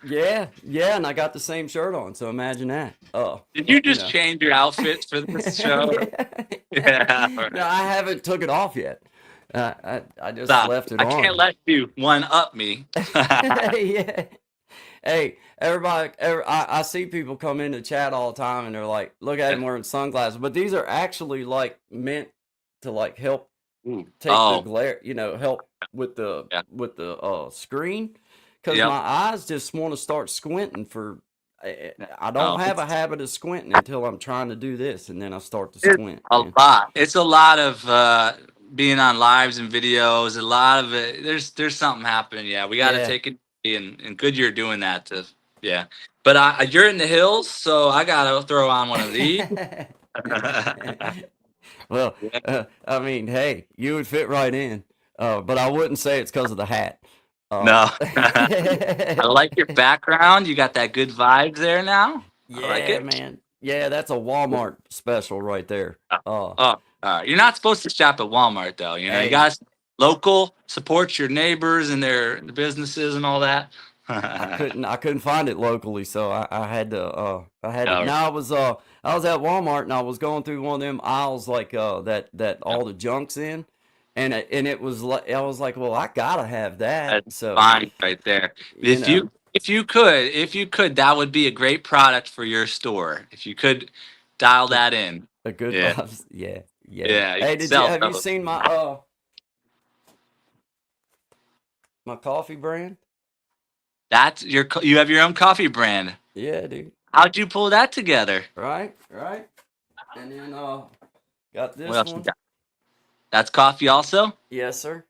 Yeah, yeah, and I got the same shirt on, so imagine that. Oh, Did you you just know. change your outfits for this show? Yeah. Yeah. All No, right. I haven't took it off yet. I just Stop. left it I can't on. let you one up me. Yeah. Hey, everybody, I see people come in the chat all the time and they're like, look at him wearing sunglasses. But these are actually like meant to like help Ooh. take the Oh, glare, help yeah. with the screen. Because my Yep. eyes just want to start squinting for, I don't Oh, have a habit of squinting until I'm trying to do this. And then I start to it's squint, a man. lot. It's a lot of being on lives and videos. A lot of it. There's something happening. Yeah, we got to Yeah. take it easy, and good you're doing that. To yeah, but you're in the hills, so I gotta throw on one of these. Well, Yeah. I mean, hey, you would fit right in, but I wouldn't say it's because of the hat. No, I like your background. You got that good vibes there now. I like Yeah, it. man. Yeah, that's a Walmart special right there. Oh, Uh, all right. You're not supposed to shop at Walmart though. You hey, guys local, support your neighbors and their businesses and all that. I couldn't find it locally, so I had to No, now I was at Walmart and I was going through one of them aisles like that no, all the junk's in, and it was like I was like, well, I gotta have that. that's So, fine right there. you know, If you could, that would be a great product for your store. If you could dial a, that in. a good Yeah, vibes. Yeah, yeah. yeah, you Hey, could did you sell have you those. seen my coffee brand? That's you have your own coffee brand. Yeah, dude. How'd you pull that together? Right, right. And then got What this else you one. got? That's coffee also? Yes, sir.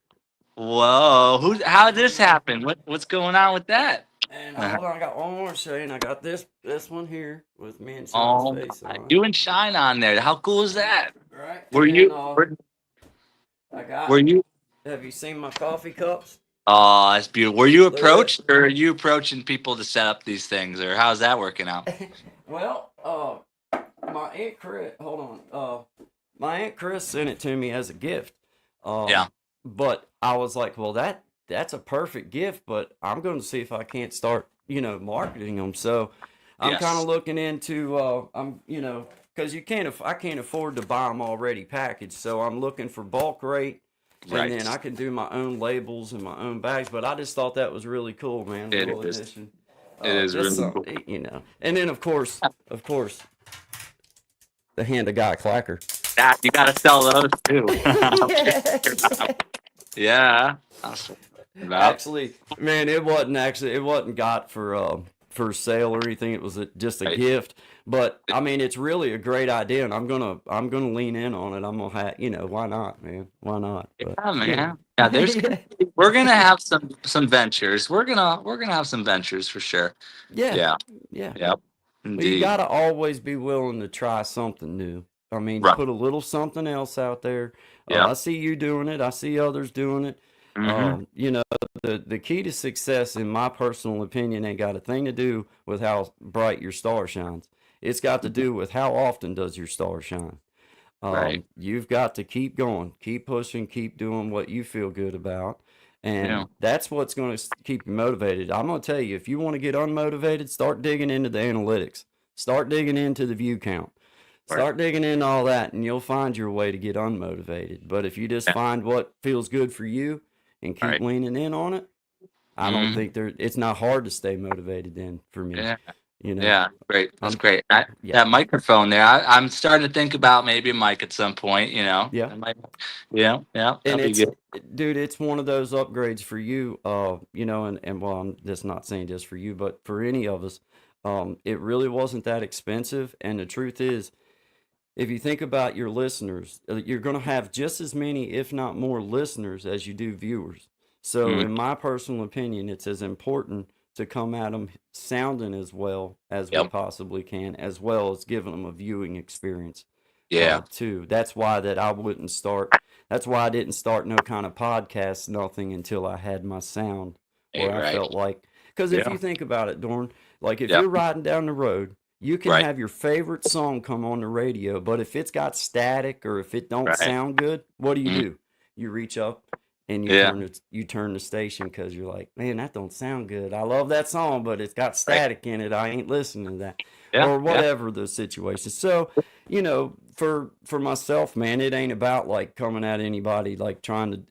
Whoa, how did this happen? What's going on with that? And hold on, I got one more to show you. And I got this one here with me and Sean's Oh face my, on it. you and Shine on there. How cool is that? Right. Were And then you I got were you have you seen my coffee cups? Oh, that's beautiful. Were you Look at approached or are you approaching people to set up these things or how's that working out? that. Well, my Aunt Chris hold on. My Aunt Chris sent it to me as a gift. Yeah. Um but I was like, well that's a perfect gift, but I'm gonna see if I can't start, marketing them. So I'm kind of Yes. looking into because I can't afford to buy them already packaged, so I'm looking for bulk rate, and then Right. I can do my own labels and my own bags. But I just thought that was really cool, man. It Little is. addition, It is just really some, cool. and then of course, the hand of guy clacker. That you gotta sell those too. Yeah. Yeah. That's what I'm about. Actually, man, it wasn't got for sale or anything. It was just a Right. gift. But I mean, it's really a great idea, and I'm gonna lean in on it. I'm gonna have, why not, man? Why not? But Yeah, man. Yeah, we're gonna have some ventures. We're gonna have some ventures for sure. yeah, Yeah. yeah. Yep. Well, you Indeed. gotta always be willing to try something new. I mean, Right. put a little something else out there. Yeah. I see you doing it. I see others doing it. Mm-hmm. You know, the key to success, in my personal opinion, ain't got a thing to do with how bright your star shines. It's got to do with how often does your star shine. Right. You've got to keep going, keep pushing, keep doing what you feel good about. Yeah. And that's what's going to keep you motivated. I'm going to tell you, if you want to get unmotivated, start digging into the analytics, start digging into the view count, Right. start digging into all that, and you'll find your way to get unmotivated. But if you just Yeah. find what feels good for you and keep Right. leaning in on it, I don't Mm-hmm. think it's not hard to stay motivated then for me. Yeah. You know, Yeah, great. That's I'm, great. yeah, That microphone there, I'm starting to think about maybe a mic at some point. yeah. I might, yeah, yeah, And that'll be good. dude, it's one of those upgrades for you, and well, I'm just not saying just for you, but for any of us. It really wasn't that expensive. And the truth is, if you think about your listeners, you're going to have just as many, if not more, listeners as you do viewers. So, Mm, in my personal opinion, it's as important to come at them sounding as well as we yep. possibly can, as well as giving them a viewing experience, Yeah. too. That's why that I wouldn't start. That's why I didn't start no kind of podcast, nothing until I had my sound Hey, where I right. felt like. Because if Yeah. you think about it, Dorn, like if Yep. you're riding down the road, you can Right. have your favorite song come on the radio, but if it's got static or if it don't Right. sound good, what Mm, do? You reach up and Yeah. you turn the station because you're like, man, that don't sound good. I love that song, but it's got Right. static in it. I ain't listening to that, Yeah. or Yeah. whatever the situation. So, for myself, man, it ain't about like coming at anybody like trying to.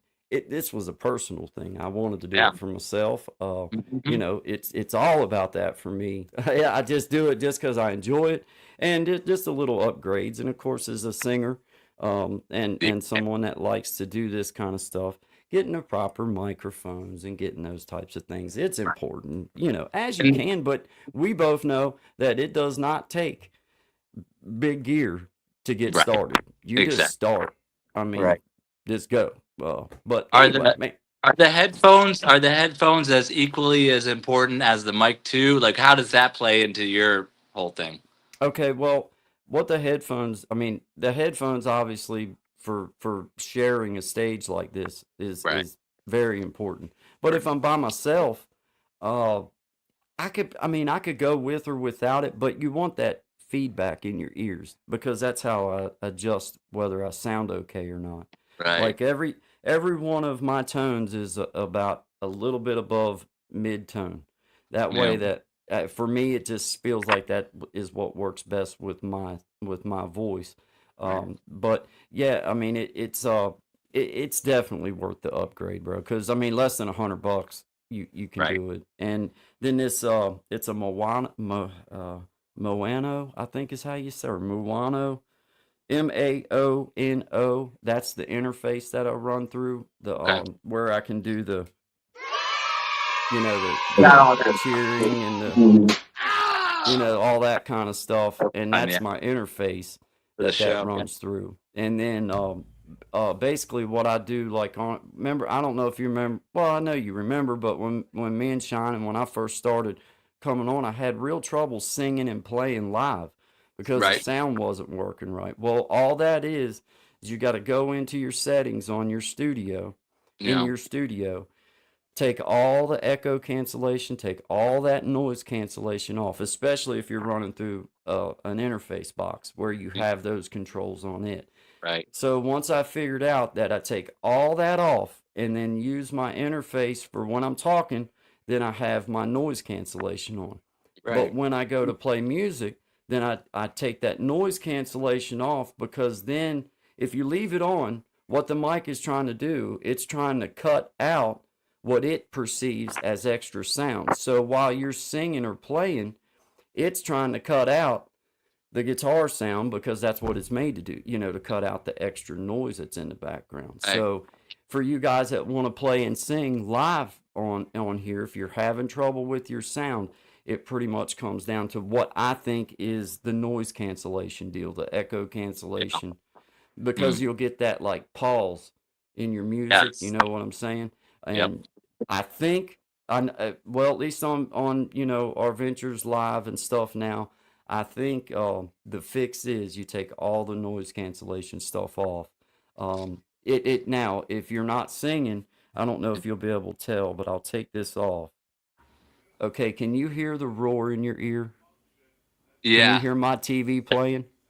This was a personal thing. I wanted to do Yeah. it for myself. Hmm. It's all about that for me. Yeah, I just do it just because I enjoy it, and just a little upgrades. And of course, as a singer, and someone that likes to do this kind of stuff, getting the proper microphones and getting those types of things, it's important, as you And can. But we both know that it does not take big gear to get right. started. You just Exactly. start. I mean, Right. just go. But Are anyway, the man. are the headphones as equally as important as the mic too? Like, how does that play into your whole thing? Okay, well, what the headphones? I mean, the headphones obviously for sharing a stage like this is Right. is very important. But if Right. I'm by myself, uh, I could go with or without it, but you want that feedback in your ears because that's how I adjust whether I sound okay or not. Right. Like every one of my tones is about a little bit above mid tone. That Yeah. way that for me it just feels like that is what works best with my voice. Right. But yeah, I mean it's definitely worth the upgrade, bro. Because I mean less than $100 you can Right. do it. And then it's a Moano, I think is how you say, or Muano, Maono. That's the interface that I run through the Okay. where I can do Got the all that. cheering and the Mhm. all that kind of stuff, and Fun, that's yeah, my interface for the that show. Yeah. runs through. And then basically what I do, like, remember, I don't know if you remember, well, I know you remember, but when me and Shine and when I first started coming on, I had real trouble singing and playing live because the Right. sound wasn't working right. Well, all that is you got to go into your settings on your studio, in Yeah. your studio, take all the echo cancellation, take all that noise cancellation off, especially if you're running through an interface box where you Yeah. have those controls on it. Right. So once I figured out that I take all that off and then use my interface for when I'm talking, then I have my noise cancellation on. But Right. when I go to play music, then I take that noise cancellation off because then if you leave it on, what the mic is trying to do, it's trying to cut out what it perceives as extra sound. So while you're singing or playing, it's trying to cut out the guitar sound because that's what it's made to do, to cut out the extra noise that's in the background. Right. So for you guys that want to play and sing live on here, if you're having trouble with your sound, it pretty much comes down to what I think is the noise cancellation deal, the echo Yeah. cancellation, because Mm. you'll get that like pause in your music, you Yes. know what I'm saying? Yep. And I think well, at least on our ventures live and stuff now, I think the fix is you take all the noise cancellation stuff off. It now if you're not singing, I don't know if you'll be able to tell, but I'll take this off. Okay, can you hear the roar in your ear? Can you Yeah. hear my TV playing? A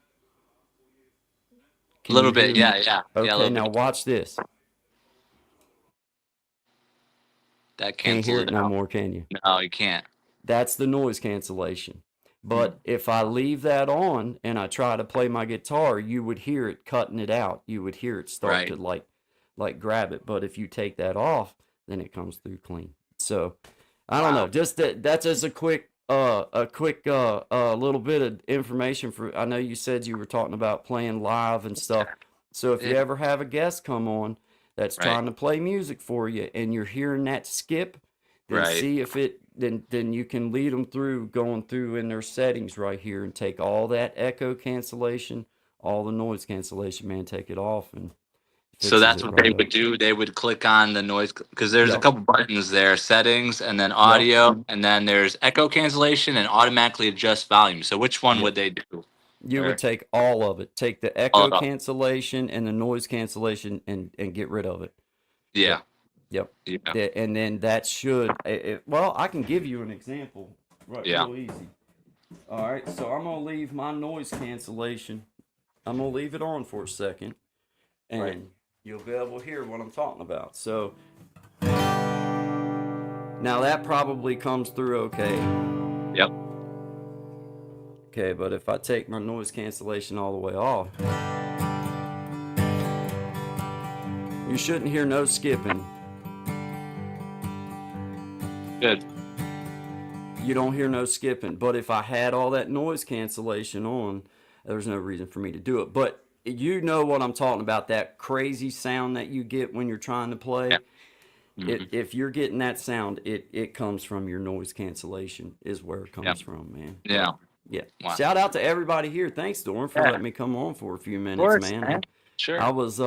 Can little you bit. hear? Yeah. Yeah. Yeah. A Okay, little now bit. watch this. That Can't hear cancels it it no out. more, can you? No, you can't. That's the noise cancellation. Mm. But if I leave that on and I try to play my guitar, you would hear it cutting it out. You would hear it start to Right. like grab it. But if you take that off, then it comes through clean. So I don't know. Wow. Just that's just a quick little bit of information for. I know you said you were talking about playing live and stuff. So if you Yeah. ever have a guest come on that's Right. trying to play music for you and you're hearing that skip, then Right. see if it then you can lead them through going through in their settings right here and take all that echo cancellation, all the noise cancellation, man, take it off and So fixes that's it what they right up. would do. They would click on the noise because there's a Yep. couple buttons there, settings, and then Yep. audio, and then there's echo cancellation and automatically adjust volume. So which one Yep. would they do? You would Or take all of it. Take the all echo of it? cancellation and the noise cancellation and get rid of it. Yeah. Yep. Yep. Yeah. And then that should well, I can give you an example right Yeah. real easy. All right. So I'm going to leave my noise cancellation. I'm going to leave it on for a second. Right. And you'll be able to hear what I'm talking about. So now that probably comes through okay. Yep. Okay, but if I take my noise cancellation all the way off, you shouldn't hear no skipping. Good. You don't hear no skipping. But if I had all that noise cancellation on, there's no reason for me to do it. But you know what I'm talking about, that crazy sound that you get when you're trying to play. Yeah. If you're getting that sound, it comes from your noise cancellation is where it comes from, man. Yeah. Yeah. Wow. Shout out to everybody here. Thanks, Dorn, for letting me come on for a few minutes, course, man. man. Sure. I was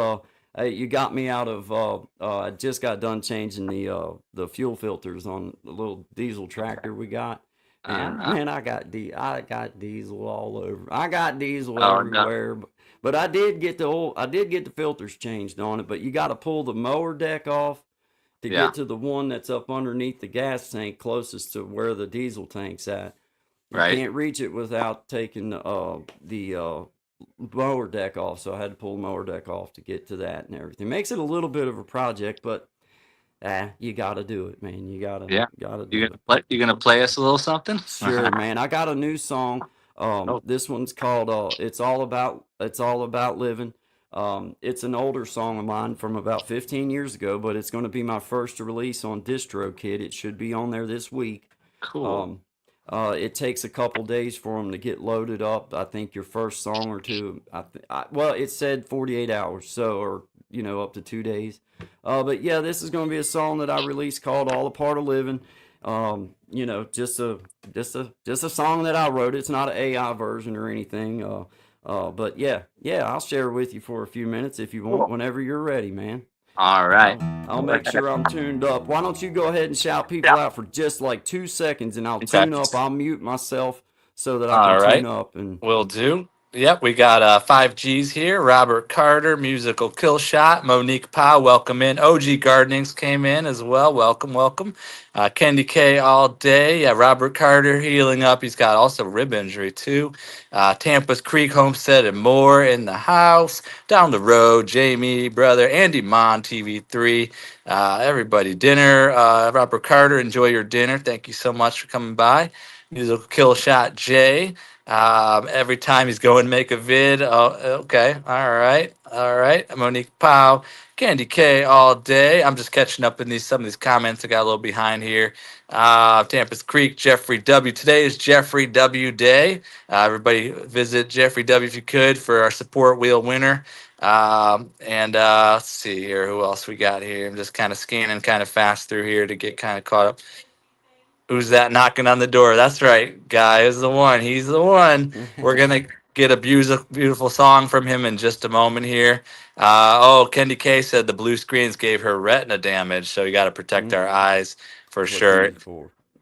you got me out of I just got done changing the fuel filters on the little diesel tractor we got. And man, I got diesel all over. I got diesel everywhere. But I did get the filters changed on it, but you got to pull the mower deck off to get to the one that's up underneath the gas tank closest to where the diesel tank's at. You can't reach it without taking the mower deck off, so I had to pull the mower deck off to get to that and everything. Makes it a little bit of a project, but you gotta do it, man. You gotta do it. You gonna play us a little something? Sure, man. I got a new song. This one's called "It's All About Living." It's an older song of mine from about 15 years ago, but it's going to be my first release on DistroKid. It should be on there this week. Cool. It takes a couple days for them to get loaded up. I think your first song or two. Well, it said 48 hours, so or up to 2 days. But yeah, this is going to be a song that I released called "All a Part of Living." Just a song that I wrote. It's not an AI version or anything. But yeah, I'll share it with you for a few minutes if you want, whenever you're ready, man. All right. I'll make sure I'm tuned up. Why don't you go ahead and shout people out for just like 2 seconds, and I'll tune up. I'll mute myself so that I can tune up. And will do. Yep, we got 5Gs here. Robert Carter, Musical Kill Shot. Monique Powell, welcome in. OG Gardenings came in as well. Welcome. Candy K all day. Yeah, Robert Carter healing up. He's got also rib injury too. Tampa's Creek Homestead and more in the house. Down the road, Jamie, brother, Andy Mon, TV3. Everybody, dinner. Robert Carter, enjoy your dinner. Thank you so much for coming by. Musical Kill Shot Jay. Every time he's going to make a vid. Oh, okay. All right. Monique Powell, Candy K all day. I'm just catching up in some of these comments. I got a little behind here. Tampa's Creek, Jeffrey W. Today is Jeffrey W. Day. Everybody visit Jeffrey W. if you could for our support wheel winner. Let's see here. Who else we got here? I'm just kind of scanning kind of fast through here to get kind of caught up. Who's that knocking on the door? That's right. Guy is the one. He's the one. We're going to get a beautiful song from him in just a moment here. Kendi K said the blue screens gave her retina damage, so we got to protect our eyes for sure.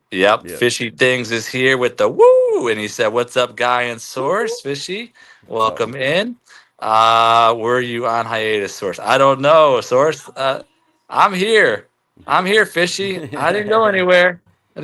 Yep. Fishy Things is here with the woo. And he said, "What's up, Guy and Source?" Fishy, welcome in. Were you on hiatus, Source? I don't know, Source. I'm here. Fishy. I didn't go anywhere. All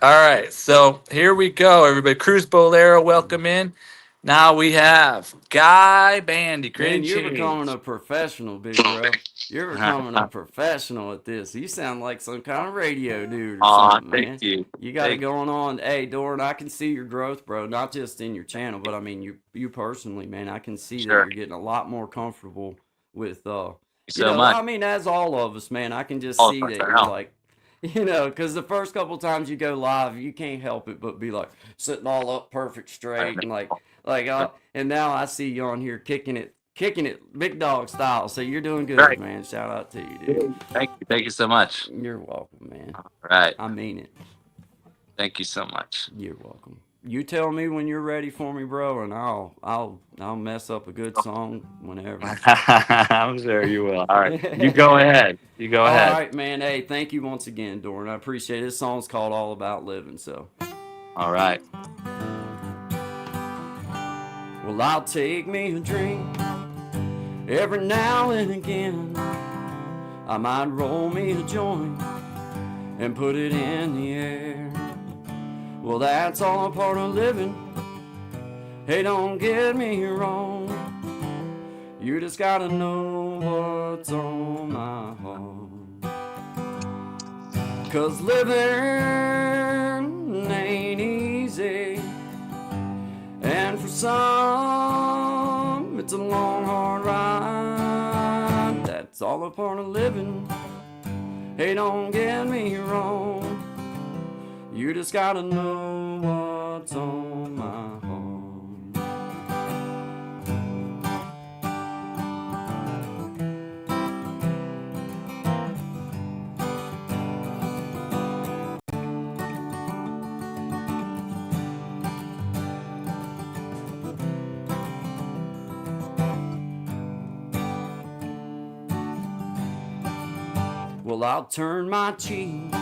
right, so here we go, everybody. Cruz Bolero, welcome in. Now we have Guy Bandy. Man, you're becoming a professional, big bro. You're becoming a professional at this. You sound like some kind of radio dude or something, man. Thank you. You got it going on. Hey, Doran, I can see your growth, bro. Not just in your channel, but I mean you personally, man. I can see that you're getting a lot more comfortable with much. I mean, as all of us, man. I can just see that you're like, because the first couple times you go live, you can't help it but be like sitting all up perfect straight and and now I see you on here kicking it big dog style. So you're doing good, man. Shout out to you, dude. Thank you so much. You're welcome, man. All right. I mean it. Thank you so much. You're welcome. You tell me when you're ready for me, bro, and I'll mess up a good song whenever. I'm sure you will. All right, you go ahead. All right, man. Hey, thank you once again, Doran. I appreciate it. This song's called "All About Living." So. All right. Well, I'll take me a drink every now and again. I might roll me a joint and put it in the air. Well, that's all a part of living. Hey, don't get me wrong. You just gotta know what what's on my heart. 'Cause living ain't easy, and for some it's a long hard ride. That's all a part of living. Hey, don't get me wrong, you just gotta know what's on my heart. Well, I'll turn my cheek,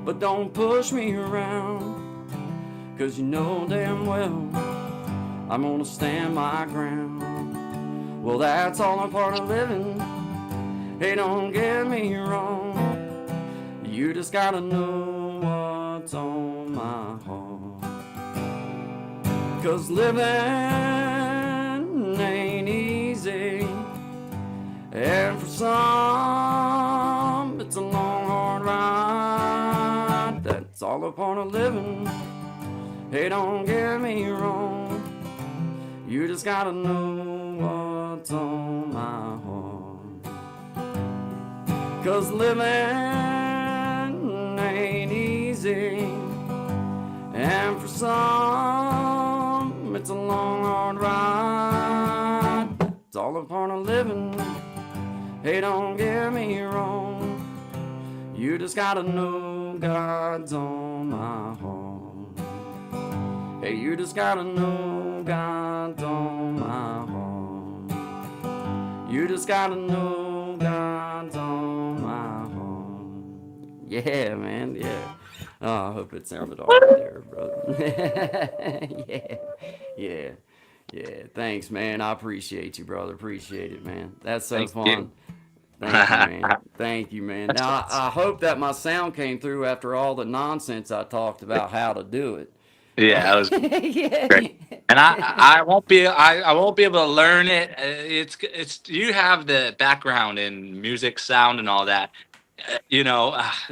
but don't push me around, 'cause you know damn well I'm gonna stand my ground. Well, that's all a part of living. Hey, don't get me wrong, you just gotta know what's on my heart. 'Cause living ain't easy, and for some it's a long hard ride. That's all a part of living. Hey, don't get me wrong, you just gotta know what's on my heart. 'Cause living ain't easy, and for some it's a long hard ride. It's all a part of living. Hey, don't get me wrong, you just gotta know God's on my heart. Hey, you just gotta know God's on my heart. You just gotta know God's on my heart. Yeah, man, yeah. Oh, I hope it sounded all right there, brother. Yeah. Yeah, thanks, man. I appreciate you, brother. Appreciate it, man. That's so Thank you. fun. Thank you, man. Thank you, man. That's Now, awesome. I hope that my sound came through after all the nonsense I talked about how to do it. Yeah, that was great. Yeah. And I won't be able to learn it. It's you have the background in music, sound, and all that.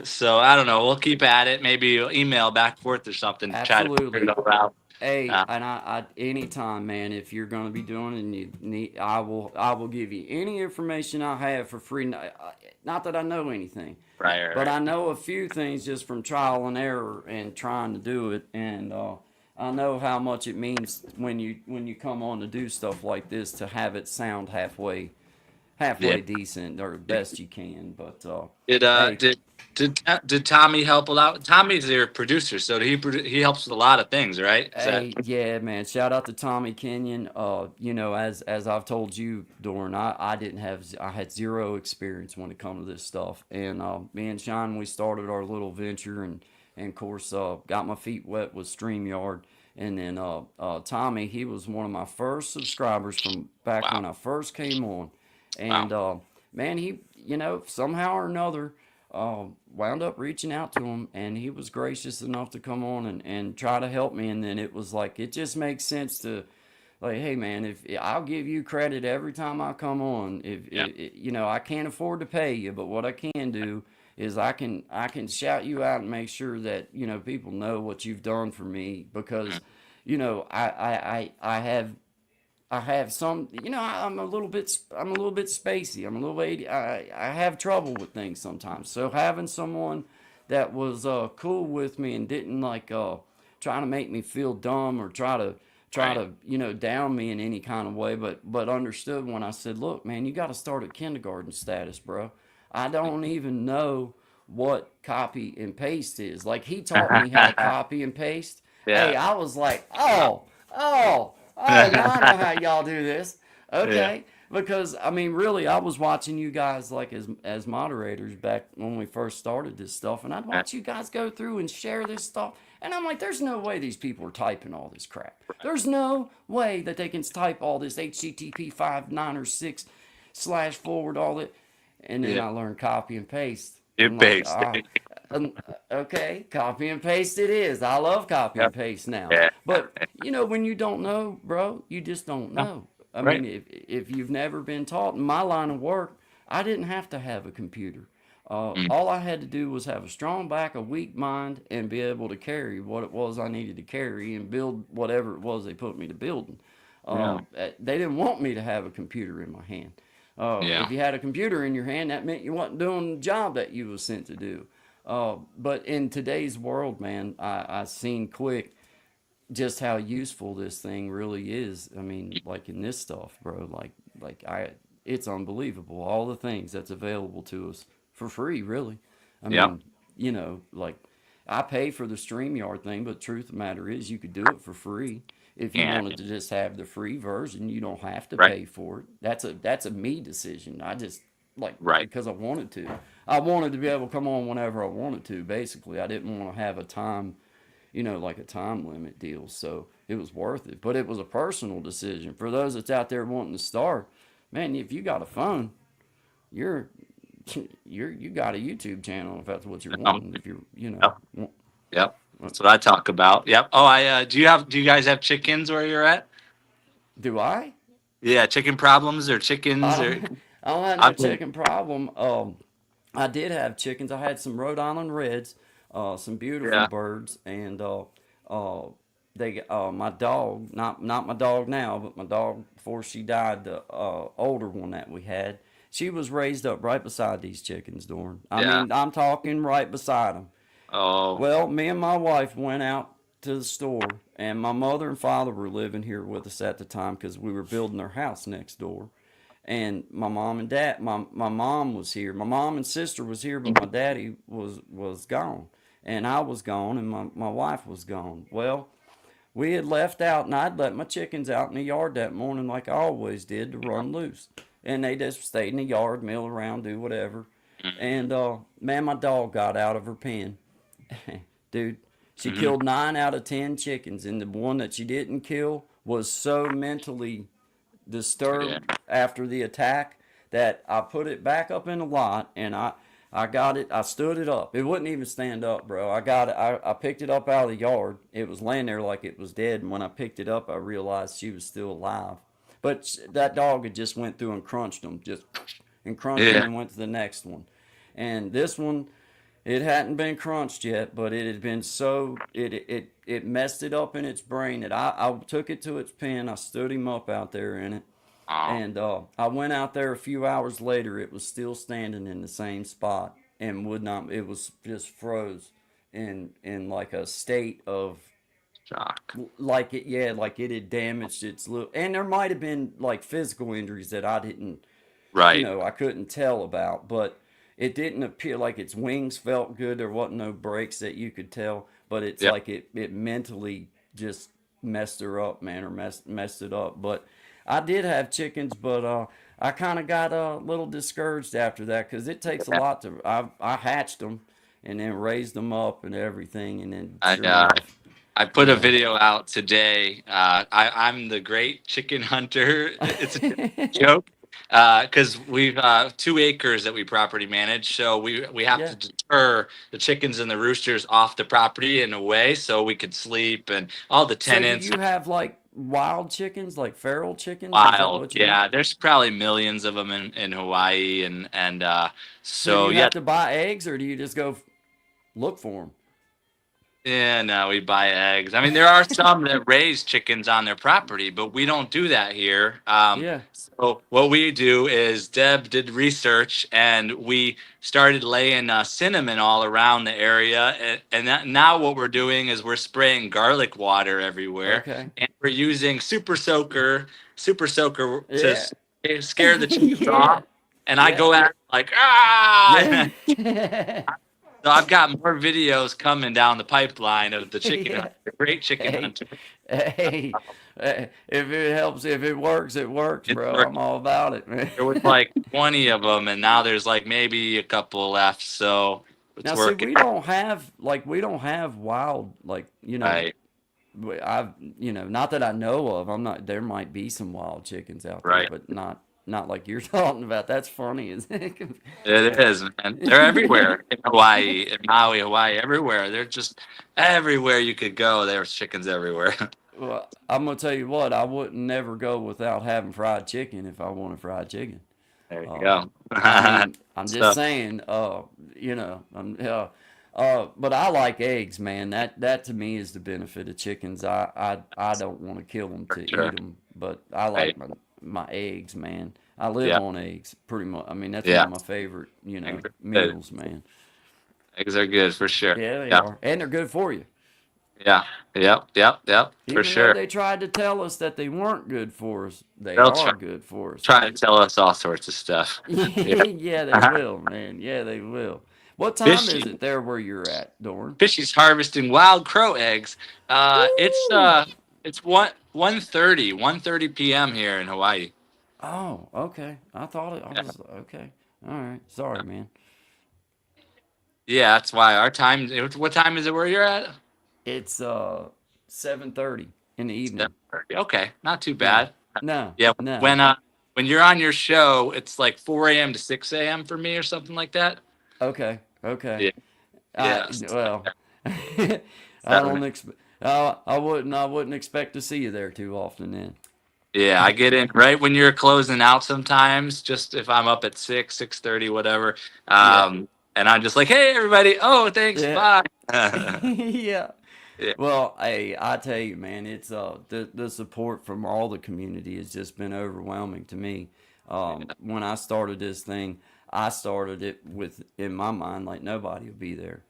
So I don't know. We'll keep at it. Maybe you'll email back and forth or something to try to figure it Absolutely. all out. Hey, Uh, and I anytime, man, if you're gonna be doing it and you need, I will give you any information I have for free. Not that I know anything, right, right, but right. I know a few things just from trial and error and trying to do it, and I know how much it means when you come on to do stuff like this to have it sound Yeah. halfway decent or best you can. But Did hey, did Tommy help a lot? Tommy's your producer, so he helps with a lot of things, right? Is that hey, yeah, man! Shout out to Tommy Kenyon. As I've told you, Doran, I had zero experience when it comes to this stuff, and me and Sean, we started our little venture, and of course, got my feet wet with StreamYard, and then Tommy, he was one of my first subscribers from back wow, when I first came on, wow, and man, he, somehow or another, wound up reaching out to him, and he was gracious enough to come on and try to help me. And then it was like, it just makes sense to, like, hey man, if I'll give you credit every time I come on. yeah, I can't afford to pay you, but what I can do is I can shout you out and make sure that people know what you've done for me, mm, because I have some, I'm a little bit spacey. I'm a little bit, I have trouble with things sometimes. So having someone that was cool with me and didn't like try to make me feel dumb or try right, to down me in any kind of way, but understood when I said, look, man, you got to start at kindergarten status, bro. I don't even know what copy and paste is. Like, he taught me how to copy and paste. Hey, yeah, I was like, oh, now I know how y'all do this. yeah, Okay. Because I mean, really, I was watching you guys like as moderators back when we first started this stuff, and I'd watch you guys go through and share this stuff, and I'm like, there's no way these people are typing all this crap. There's no way that they can type all this HTTP 5 9 or 6 slash forward all it, and then yeah. I learned copy and paste. You I'm like, based. um, okay, copy and paste it is. I love copy and Yep. paste now. Yeah. But when you don't know, bro, you just don't Yeah. know. I Right. mean, if you've never been taught in my line of work, I didn't have to have a computer. Mm. All I had to do was have a strong back, a weak mind, and be able to carry what it was I needed to carry and build whatever it was they put me to building. Yeah. They didn't want me to have a computer in my hand. Yeah. If you had a computer in your hand, that meant you wasn't doing the job that you was sent to do. But in today's world, man, I seen quick just how useful this thing really is. I mean, like in this stuff, bro. It's unbelievable. All the things that's available to us for free, really. I Yep. mean, like I pay for the StreamYard thing, but the truth of the matter is, you could do it for free if you And wanted to just have the free version. You don't have to right. pay for it. That's a me decision. I just like Right. because I wanted to. I wanted to be able to come on whenever I wanted to. Basically, I didn't want to have a time, like a time limit deal. So it was worth it. But it was a personal decision. For those that's out there wanting to start, man, if you got a phone, you're you got a YouTube channel if that's what you're No. wanting. If you're, Yep. Yep. That's what I talk about. Yep. Oh, do you guys have chickens where you're at? do I? Yeah, chicken problems or chickens I or don't I don't have no I've been, chicken problem. I did have chickens. I had some Rhode Island Reds, some beautiful yeah. birds, and uh, my dog, not my dog now, but my dog before she died, the older one that we had, she was raised up right beside these chickens, Dorn. I Yeah. mean, I'm talking right beside them. Oh, Well, me and my wife went out to the store, and my mother and father were living here with us at the time because we were building their house next door. And my mom and dad, my mom was here. My mom and sister was here, but my daddy was gone, and I was gone, and my wife was gone. Well, we had left out, and I'd let my chickens out in the yard that morning like I always did to run loose, and they just stayed in the yard, mill around, do whatever. mm-hmm. And man, my dog got out of her pen. Dude, she Mm-hmm. killed 9 out of 10 chickens, and the one that she didn't kill was so mentally Yeah. disturbed after the attack that I put it back up in the lot, and I got it. I stood it up. It wouldn't even stand up, bro. I got it. I picked it up out of the yard. It was laying there like it was dead, and when I picked it up, I realized she was still alive. But that dog had just went through and crunched them, just and crunched them Yeah. and went to the next one. And this one, it hadn't been crunched yet, but it had been so it messed it up in its brain that I took it to its pen. I stood him up out there in it, Oh, and I went out there a few hours later. It was still standing in the same spot and would not. It was just froze in like a state of shock. like it, yeah, like it had damaged its little. And there might have been like physical injuries that I didn't, Right. I couldn't tell about, but it didn't appear like its wings felt good. There wasn't no breaks that you could tell, but it's Yep. like it mentally just messed her up, man, or messed it up. But I did have chickens, but I kind of got a little discouraged after that because it takes a Yeah. lot to. I hatched them and then raised them up and everything, and then I sure enough, I put you a know. video out today. I'm the great chicken hunter. It's a joke because we've 2 acres that we property manage, so we have Yeah. to deter the chickens and the roosters off the property in a way so we could sleep and all the So do tenants. you have like wild chickens, like feral chickens? Is that Wild, what you got? yeah. There's probably millions of them in Hawaii, and So do so you yeah. have to buy eggs, or do you just go look for Yeah, no, we buy eggs. I mean, there are some that raise chickens on their property, but we don't do that here. them? Yeah. So what we do is Deb did research, and we started laying cinnamon all around the area. And now what we're doing is we're spraying garlic water everywhere, Okay. and we're using super soaker to Yeah. scare the chickens Yeah. off. And I Yeah. go at it like ah. Yeah. So I've got more videos coming down the pipeline of the chicken Yeah. hunter, the great chicken Hey, hunter. hey, if it helps, if it works, it works, It's bro. I'm working. all about it, man. There was like 20 of them, and now there's like maybe a couple left. So it's Now, see, working. we don't have wild, like, Right, I've, not that I know of. I'm not. There might be some wild chickens out there, right. but not like you're talking about. That's funny, isn't it? It is, man. They're everywhere in Hawaii, in Maui, Hawaii, everywhere. They're just everywhere you could go. There's chickens everywhere. Well, I'm gonna tell you what. I wouldn't never go without having fried chicken if I wanted fried chicken. There you Um, go. I mean, I'm just So saying, you know, but I like eggs, man. That to me is the benefit of chickens. I don't want to kill them for to eat sure. them, but I Right. like my eggs, man. I live Yeah. on eggs pretty much. I mean, that's one Yeah. of my favorite, Eggs are good. meals, man. Eggs are good for sure. Yeah, they Yeah. are, and they're good for you. Yeah. Yep. Yep. Yep. For Even though sure. they tried to tell us that they weren't good for us, they They'll are good for us. try to tell us all sorts of stuff. Yeah. Yeah, they will, man. Yeah, they will. What time is Fishy. it there where you're at, Dorn? Fishy's harvesting wild crow eggs. Woo! It's 1:30 p.m. here in Hawaii. Oh, okay. I thought it. I Yeah. was okay. All right. Sorry, man. Yeah, that's why our time. What time is it where you're at? It's 7:30 in the evening. 7:30. Okay, not too Yeah. bad. No, Yeah, no. when you're on your show, it's like 4 a.m. to 6 a.m. for me or something like that. Okay. Okay. Yeah, I yeah, well, I seven. don't expect. I wouldn't expect to see you there too often then. Yeah, I get in right when you're closing out sometimes, just if I'm up at 6:30, whatever. Yeah. And I'm just like, hey, everybody. Oh, thanks. Yeah. Bye. Yeah. Yeah, Well, hey, I tell you, man, it's the support from all the community has just been overwhelming to me. When I started this thing, I started it with in my mind like nobody will be there,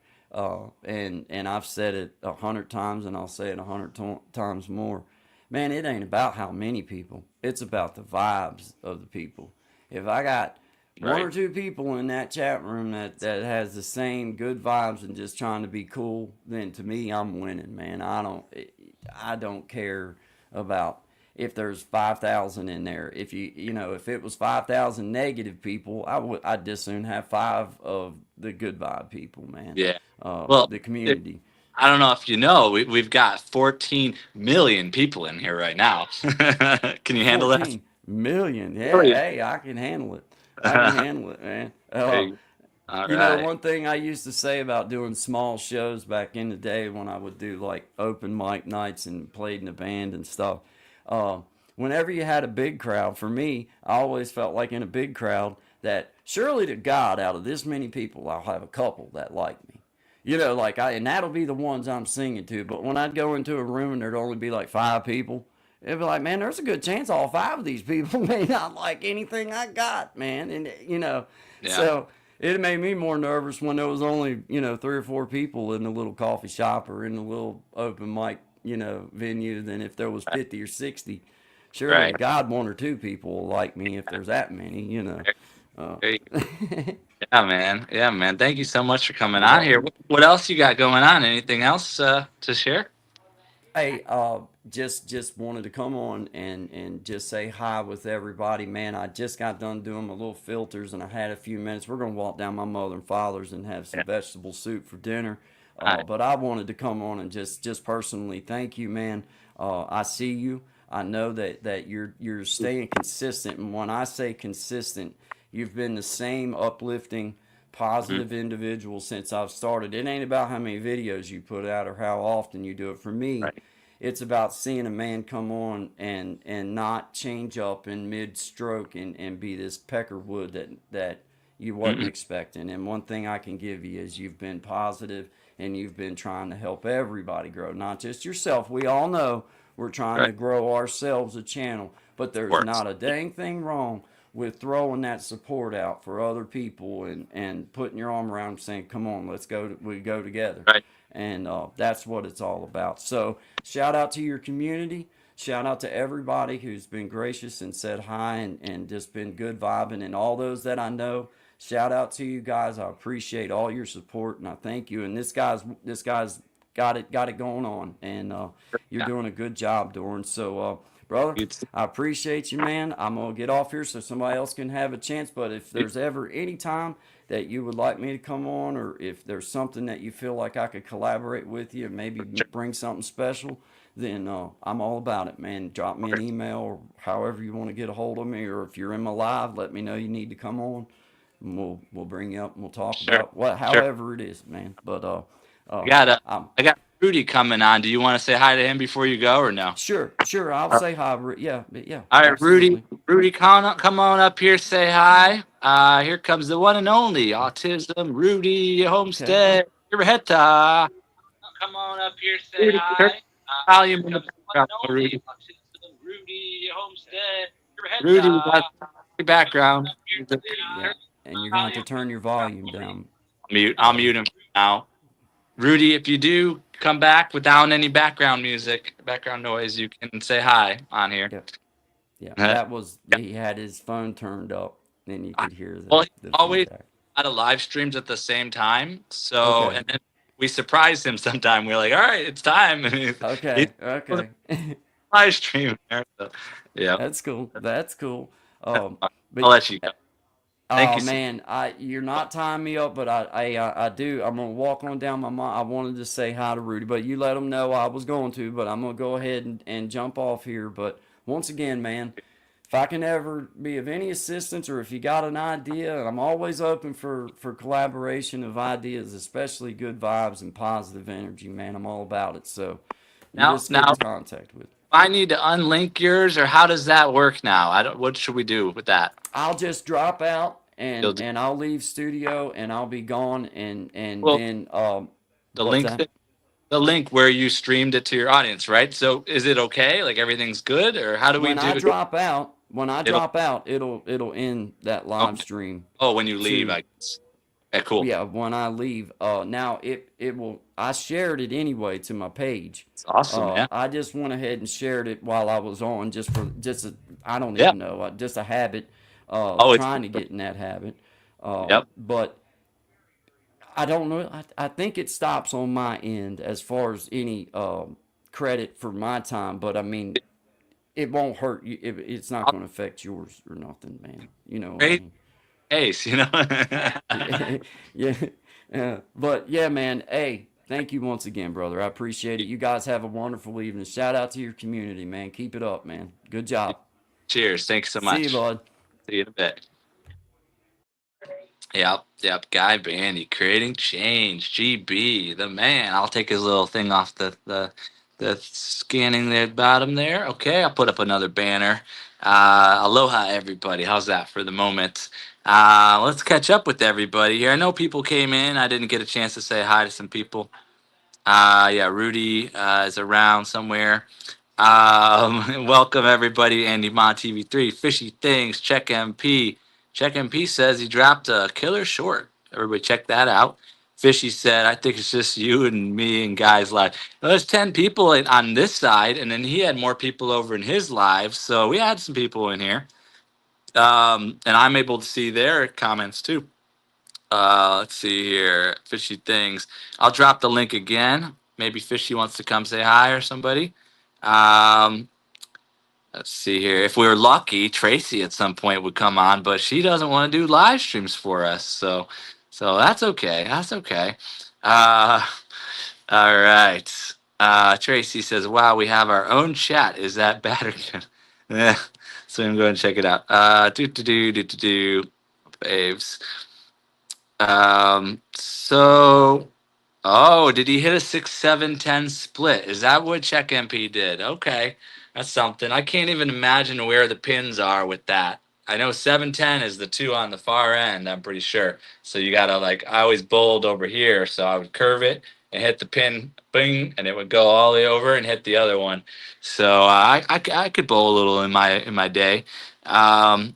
and I've said it 100 times, and I'll say it 100 times more. Man, it ain't about how many people; it's about the vibes of the people. If I got one right. or two people in that chat room that has the same good vibes and just trying to be cool, then to me I'm winning, man. I don't care about if there's 5,000 in there. If if it was 5,000 negative people, I'd just soon have five of the good vibe people, man. Yeah. Well, The it, community. I don't know if you know, we've got 14 million people in here right now. Can you handle that? 14 million. Yeah, Million. hey, I can handle it. I can handle it, man. Hey, all You know, right. one thing I used to say about doing small shows back in the day when I would do like open mic nights and played in a band and stuff. Uh, Whenever you had a big crowd, for me, I always felt like in a big crowd that surely to God, out of this many people, I'll have a couple that like me. And that'll be the ones I'm singing to. But when I'd go into a room and there'd only be like five people, it'd be like, man, there's a good chance all five of these people may not like anything I got, man. Yeah. So it made me more nervous when there was only, three or four people in the little coffee shop or in the little open mic, venue than if there was 50 or 60. Surely Right. to God, one or two people will like me if there's that many. Uh, There you Yeah, man. Yeah, man. Thank you so much for coming on yeah. here. What else you got going on? Anything else to share? Hey, just wanted to come on and just say hi with everybody, man. I just got done doing my little filters, and I had a few minutes. We're gonna walk down my mother and father's and have some Yeah. vegetable soup for dinner. All right. But I wanted to come on and just personally thank you, man. I see you. I know that you're staying consistent, and when I say consistent, you've been the same uplifting, Mhm. positive individual since I've started. It ain't about how many videos you put out or how often you do it. For me, Right. it's about seeing a man come on and not change up in mid stroke and be this peckerwood that you wasn't Mhm. expecting. And one thing I can give you is you've been positive and you've been trying to help everybody grow, not just yourself. We all know we're trying Right. to grow ourselves a channel, but Of there's course. not a dang thing wrong with throwing that support out for other people and putting your arm around them saying, come on, we go together. Right. And that's what it's all about. So shout out to your community. Shout out to everybody who's been gracious and said hi and just been good vibing, and all those that I know. Shout out to you guys. I appreciate all your support and I thank you. And this guy's got it going on, and you're Yeah. doing a good job, Doran. So, brother, You too. I appreciate you, man. I'm gonna get off here so somebody else can have a chance. But if there's ever any time that you would like me to come on, or if there's something that you feel like I could collaborate with you and maybe Sure. bring something special, then I'm all about it, man. Drop me an Okay. email or however you want to get a hold of me, or if you're in my live, let me know you need to come on. And we'll bring you up and we'll talk Sure. about what Sure. however it is, man. But I got uh, I'm I got Rudy coming on. Do you want to say hi to him before you go or no? Sure. I'll All say hi. Yeah, yeah, right, Rudy. absolutely. Rudy, come on up here. Say hi. Here comes the one and only Autism Rudy Okay. Homestead. Iraheta. Come on up here. Say Rudy, hi. Volume in the background, Rudy. Rudy Homestead. Rudy, we got the background. Yeah, and you're gonna have to turn your volume down, I'll brother. mute him now. Rudy, if you do come back without any background music, background noise, you can say hi on here. Yeah, yeah. Uh, That was he had his phone turned up, and you could hear well, he the always feedback. had a live streams at the same time. So, Okay. and then we surprised him sometime. We're like, all right, it's time. And he Okay. Okay. live stream there. So, yeah. That's cool. That's cool. I'll But let you go. Thank oh you so man, you're not tying me up, but I do. I'm gonna walk on down my mind. I wanted to say hi to Rudy, but you let him know I was going to. But I'm gonna go ahead and jump off here. But once again, man, if I can ever be of any assistance, or if you got an idea, I'm always open for collaboration of ideas, especially good vibes and positive energy, man. I'm all about it. So you now. just get Now, in contact with. I need to unlink yours, or how does that work now? I don't. What should we do with that? I'll just drop out You'll do, and I'll leave studio and I'll be gone and well, then the what's link that? the link where you streamed it to your audience, right? So is it okay? Like everything's good, or how do we do it? When I It'll drop out, it'll end that live okay. stream Oh, when you leave, to I guess. Okay, cool. yeah, when I leave. Now it will. I shared it anyway to my page. It's awesome, man. I just went ahead and shared it while I was on, just for just a, I don't Yeah. even know, just a habit. Oh, it's Trying to get in that habit. yep. But I don't know. I think it stops on my end as far as any credit for my time. But I mean, it won't hurt you. It's not I'll going to affect yours or nothing, man. You know what I great mean? case, you know. Yeah, yeah. But yeah, man. Hey, thank you once again, brother. I appreciate it. You guys have a wonderful evening. Shout out to your community, man. Keep it up, man. Good job. Cheers. Thanks so See you, much. bud. See you in a bit. Yep. Guy Bandy creating change. GB, the man. I'll take his little thing off the scanning there bottom there. Okay, I'll put up another banner. Aloha, everybody. How's that for the moment? Let's catch up with everybody here. I know people came in. I didn't get a chance to say hi to some people. Yeah, Rudy is around somewhere. Welcome everybody, Andy Mon TV3, Fishy Things, Check MP. Check MP says he dropped a killer short. Everybody check that out. Fishy said, I think it's just you and me and guys live. Well, there's 10 people on this side, and then he had more people over in his live. So we had some people in here. And I'm able to see their comments too. Let's see here. Fishy Things. I'll drop the link again. Maybe Fishy wants to come say hi or somebody. Um, let's see here. If we were lucky, Tracy at some point would come on, but she doesn't want to do live streams for us. So that's okay. That's okay. Uh, all right. Tracy says, "Wow, we have our own chat. Is that bad or good?" Yeah. So I'm going to check it out. Do faves. So oh, did he hit a 6-7-10 split? Is that what Check MP did? Okay. That's something. I can't even imagine where the pins are with that. I know 7-10 is the two on the far end, I'm pretty sure. So you gotta like I always bowled over here, so I would curve it and hit the pin, bing, and it would go all the way over and hit the other one. So I could bowl a little in my day. Um,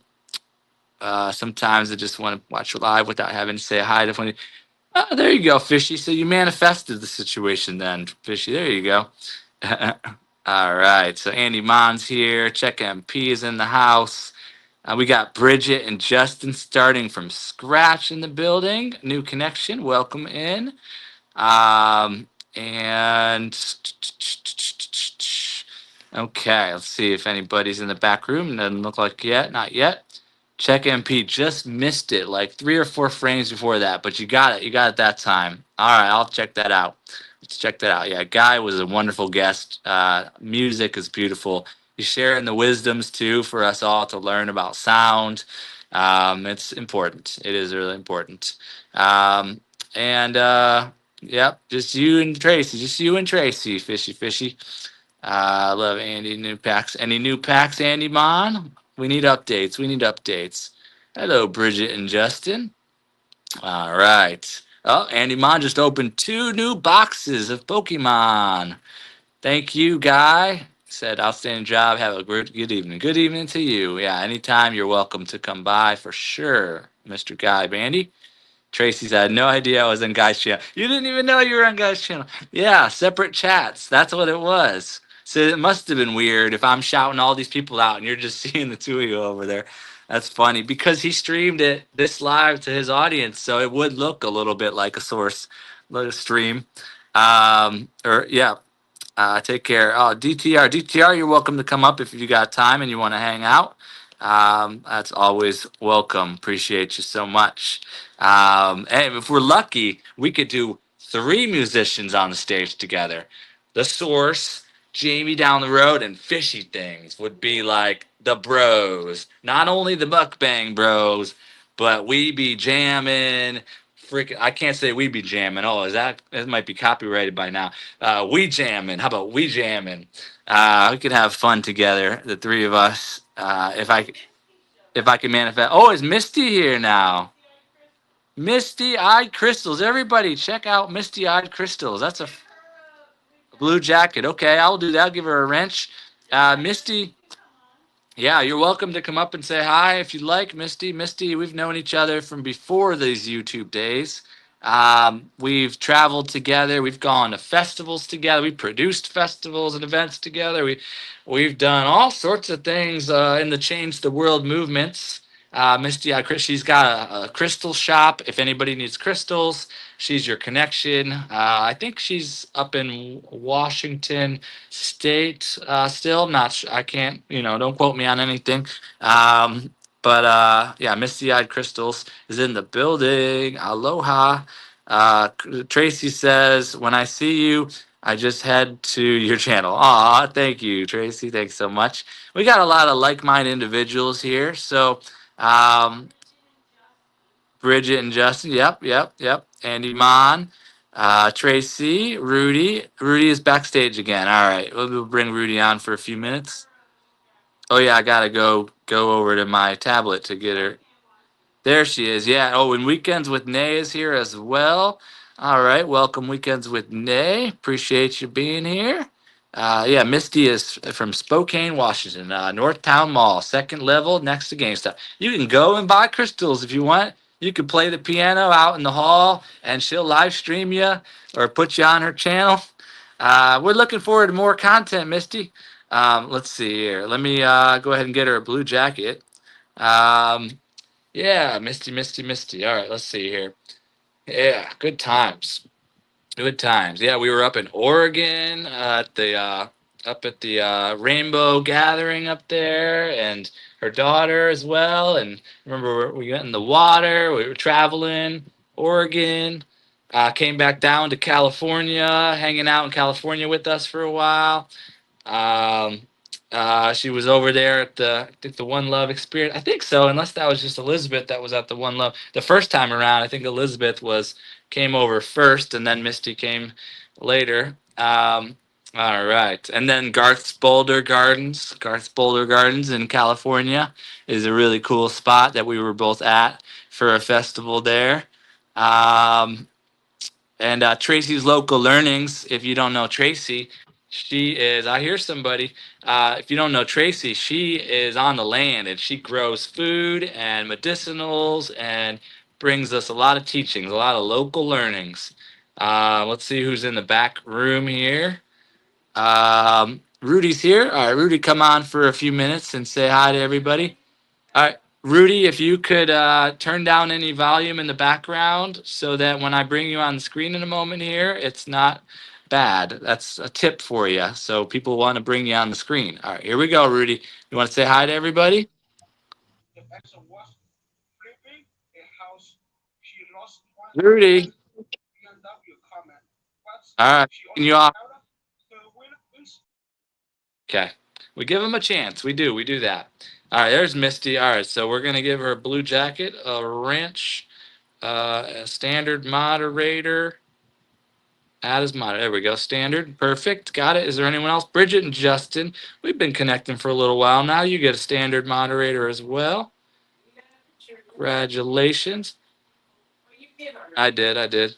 Sometimes I just want to watch live without having to say hi to funny. Oh, there you go, Fishy. So you manifested the situation then, Fishy. There you go. All right. So Andy Mon's here. Check MP is in the house. We got Bridget and Justin starting from scratch in the building. New connection. Welcome in. And okay, let's see if anybody's in the back room. Doesn't look like yet. Not yet. Check MP just missed it like 3 or 4 frames before that, but you got it. You got it that time. All right, I'll check that out. Let's check that out. Yeah, Guy was a wonderful guest. Music is beautiful. He's sharing the wisdoms too for us all to learn about sound. It's important. It is really important. And Yep, just you and Tracy. Just you and Tracy. Fishy, fishy. I love Andy new packs. Any new packs, Andy Mon? We need updates. We need updates. Hello, Bridget and Justin. All right. Oh, Andy Mon just opened 2 new boxes of Pokemon. Thank you, Guy. Said outstanding job. Have a good evening. Good evening to you. Yeah, anytime you're welcome to come by for sure, Mr. Guy Bandy. Tracy said, I had no idea I was in Guy's channel. You didn't even know you were on Guy's channel. Yeah, separate chats. That's what it was. So it must have been weird if I'm shouting all these people out and you're just seeing the two of you over there. That's funny because he streamed it this live to his audience, so it would look a little bit like a source, like a stream. Or yeah, take care. Oh, DTR, you're welcome to come up if you got time and you want to hang out. That's always welcome. Appreciate you so much. And if we're lucky, we could do 3 musicians on the stage together. The Source, Jamie down the road, and Fishy Things would be like the bros. Not only the mukbang bros, but we be jamming. Freaking, I can't say we be jamming. Oh, is that might be copyrighted by now? We jamming. How about we jamming? We could have fun together, the 3 of us. If I can manifest. Oh, is Misty here now? Misty Eyed Crystals. Everybody, check out Misty Eyed Crystals. That's a blue jacket. Okay, I'll do that. I'll give her a wrench. Misty, yeah, you're welcome to come up and say hi if you'd like, Misty. Misty, we've known each other from before these YouTube days. We've traveled together. We've gone to festivals together. We produced festivals and events together. We've done all sorts of things in the Change the World movements. Misty, she's got a crystal shop. If anybody needs crystals, she's your connection. I think she's up in Washington State still. Not sure. I can't, don't quote me on anything. But yeah, Misty Eyed Crystals is in the building. Aloha. Tracy says, when I see you, I just head to your channel. Aw, thank you, Tracy. Thanks so much. We got a lot of like-minded individuals here. So, um, Bridget and Justin. Yep. Andy Mon, Tracy, Rudy. Rudy is backstage again. All right, we'll bring Rudy on for a few minutes. Oh yeah, I gotta go over to my tablet to get her. There she is. Yeah. Oh, and Weekends with Nay is here as well. All right. Welcome, Weekends with Nay. Appreciate you being here. Yeah, Misty is from Spokane, Washington, Northtown Mall, second level next to GameStop. You can go and buy crystals if you want. You can play the piano out in the hall and she'll live stream you or put you on her channel. We're looking forward to more content, Misty. Let's see here. Let me go ahead and get her a blue jacket. Yeah, Misty. All right, let's see here. Yeah, good times. Good times. Yeah, we were up in Oregon at the up at the Rainbow Gathering up there, and her daughter as well. And remember, we went in the water. We were traveling Oregon. Came back down to California, hanging out in California with us for a while. Um, she was over there at I think the One Love Experience. I think so, unless that was just Elizabeth that was at the One Love the first time around. I think Elizabeth came over first, and then Misty came later. All right, and then Garth's Boulder Gardens in California is a really cool spot that we were both at for a festival there. Um, and Tracy's Local Learnings. If you don't know Tracy, she is. I hear somebody. If you don't know Tracy, she is on the land and she grows food and medicinals and brings us a lot of teachings, a lot of local learnings. Let's see who's in the back room here. Rudy's here. All right, Rudy, come on for a few minutes and say hi to everybody. All right, Rudy, if you could turn down any volume in the background so that when I bring you on the screen in a moment here, it's not bad. That's a tip for you. So people want to bring you on the screen. All right, here we go, Rudy. You want to say hi to everybody? Rudy. All right, you off. Okay. We give him a chance. We do. We do that. All right, there's Misty. All right, so we're going to give her a blue jacket, a wrench, a standard moderator. Add as moderator. There we go. Standard. Perfect. Got it. Is there anyone else? Bridget and Justin. We've been connecting for a little while now. You get a standard moderator as well. Congratulations. I did. I did.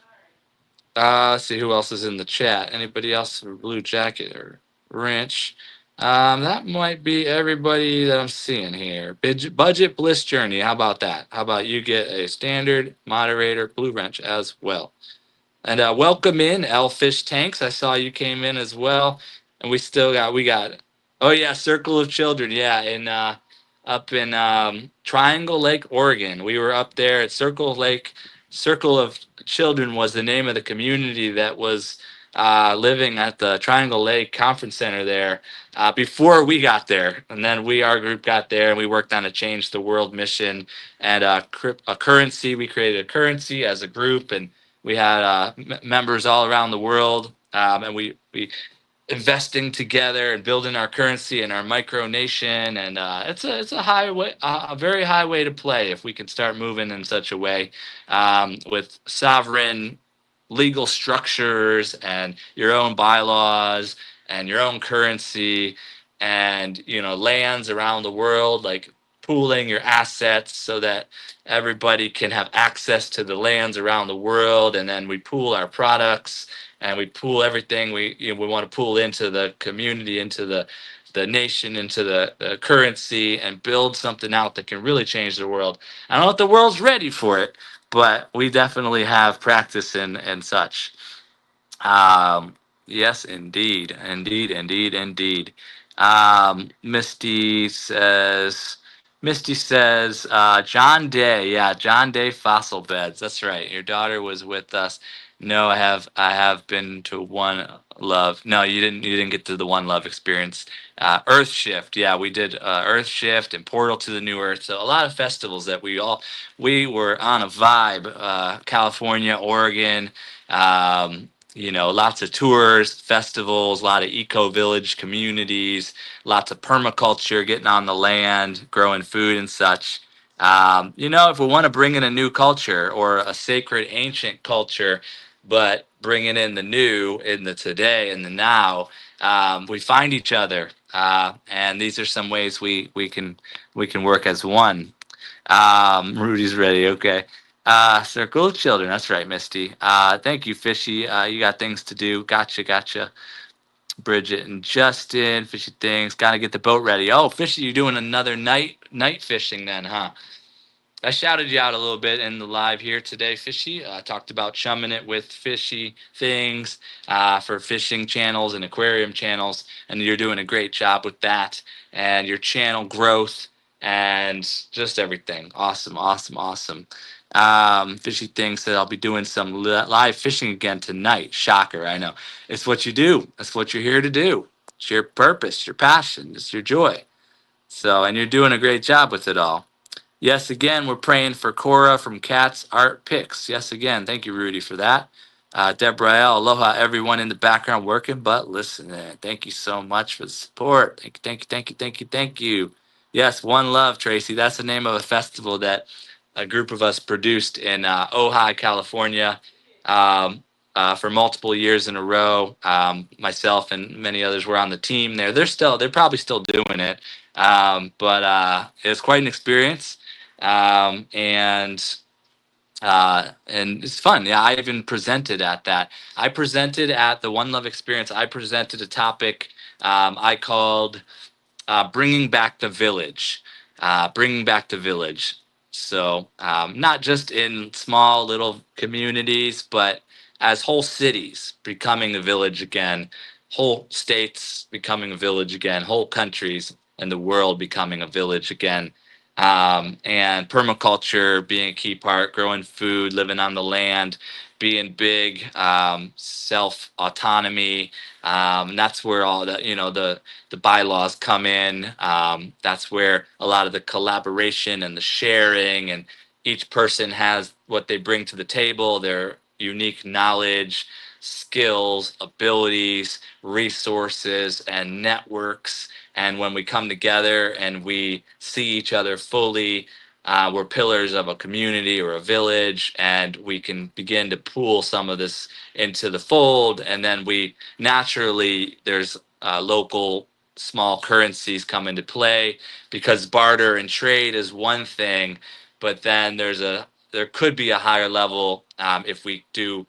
Let's see who else is in the chat. Anybody else for Blue Jacket or Wrench? That might be everybody that I'm seeing here. Budget Bliss Journey. How about that? How about you get a standard moderator, Blue Wrench as well? And welcome in, Elfish Tanks. I saw you came in as well. And we got, oh yeah, Circle of Children. Yeah, in up in Triangle Lake, Oregon. We were up there at Circle Lake. Circle of Children was the name of the community that was living at the Triangle Lake Conference Center there before we got there. And then our group got there and we worked on a Change the World mission and a currency. We created a currency as a group and we had members all around the world, and we investing together and building our currency and our micronation. And it's a high way, a very high way to play if we can start moving in such a way with sovereign legal structures and your own bylaws and your own currency and lands around the world, like pooling your assets so that everybody can have access to the lands around the world, and then we pool our products and we pool everything we want to pool into the community, into the nation, into the currency, and build something out that can really change the world. I don't know if the world's ready for it, but we definitely have practice and such. Yes, indeed, indeed, indeed, indeed. Misty says, John Day. Yeah, John Day Fossil Beds. That's right. Your daughter was with us. No, I have been to One Love. No, you didn't get to the One Love experience. Earth Shift. Yeah, we did Earth Shift and Portal to the New Earth. So a lot of festivals that we were on a vibe. California, Oregon. Lots of tours, festivals, a lot of eco village communities, lots of permaculture, getting on the land, growing food and such. If we want to bring in a new culture or a sacred ancient culture, but bringing in the new, in the today, in the now, we find each other, and these are some ways we can work as one. Rudy's ready. Okay. Circle of Children. That's right, Misty. Thank you, Fishy. You got things to do. Gotcha. Bridget and Justin, Fishy things. Got to get the boat ready. Oh, Fishy, you're doing another night fishing then, huh? I shouted you out a little bit in the live here today, Fishy. Talked about chumming it with Fishy things for fishing channels and aquarium channels, and you're doing a great job with that and your channel growth and just everything. Awesome. Fishy things said I'll be doing some live fishing again tonight. Shocker, I know. It's what you do. That's what you're here to do. It's your purpose, your passion, it's your joy. So, and you're doing a great job with it all. Yes, again, we're praying for Cora from Cats Art Picks. Yes, again, thank you, Rudy, for that. Deborah L, aloha, everyone in the background working but listening. Thank you so much for the support. Thank you. Yes, One Love, Tracy. That's the name of a festival that a group of us produced in Ojai, California, for multiple years in a row. Myself and many others were on the team there. They're probably still doing it, but it was quite an experience. And it's fun. Yeah, I even presented at that. I presented at the One Love Experience. I presented a topic I called "Bringing Back the Village." Bringing back the village. So not just in small little communities, but as whole cities becoming a village again, whole states becoming a village again, whole countries and the world becoming a village again, and permaculture being a key part, growing food, living on the land, being big, self autonomy. That's where all the bylaws come in. That's where a lot of the collaboration and the sharing, and each person has what they bring to the table, their unique knowledge, skills, abilities, resources, and networks. And when we come together and we see each other fully, we're pillars of a community or a village, and we can begin to pool some of this into the fold. And then we naturally, there's local small currencies come into play, because barter and trade is one thing, but then there could be a higher level, if we do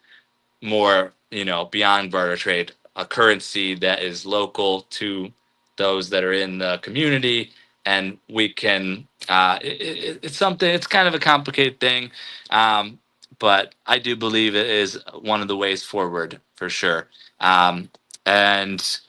more, beyond barter trade, a currency that is local to those that are in the community, and we can. It's something. It's kind of a complicated thing, but I do believe it is one of the ways forward for sure. And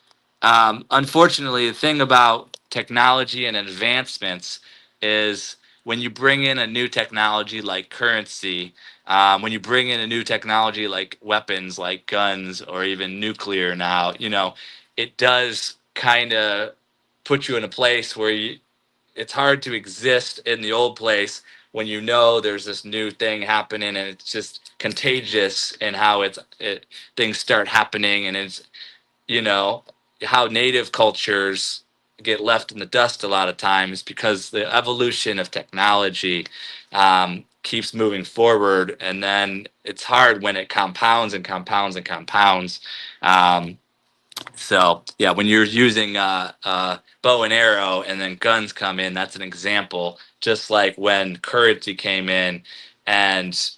unfortunately, the thing about technology and advancements is when you bring in a new technology like currency, when you bring in a new technology like weapons, like guns, or even nuclear now, it does kind of put you in a place where it's hard to exist in the old place when there's this new thing happening, and it's just contagious in how things start happening. And it's you know how native cultures get left in the dust a lot of times, because the evolution of technology keeps moving forward, and then it's hard when it compounds and compounds and compounds. So yeah, when you're using bow and arrow and then guns come in, that's an example. Just like when currency came in, and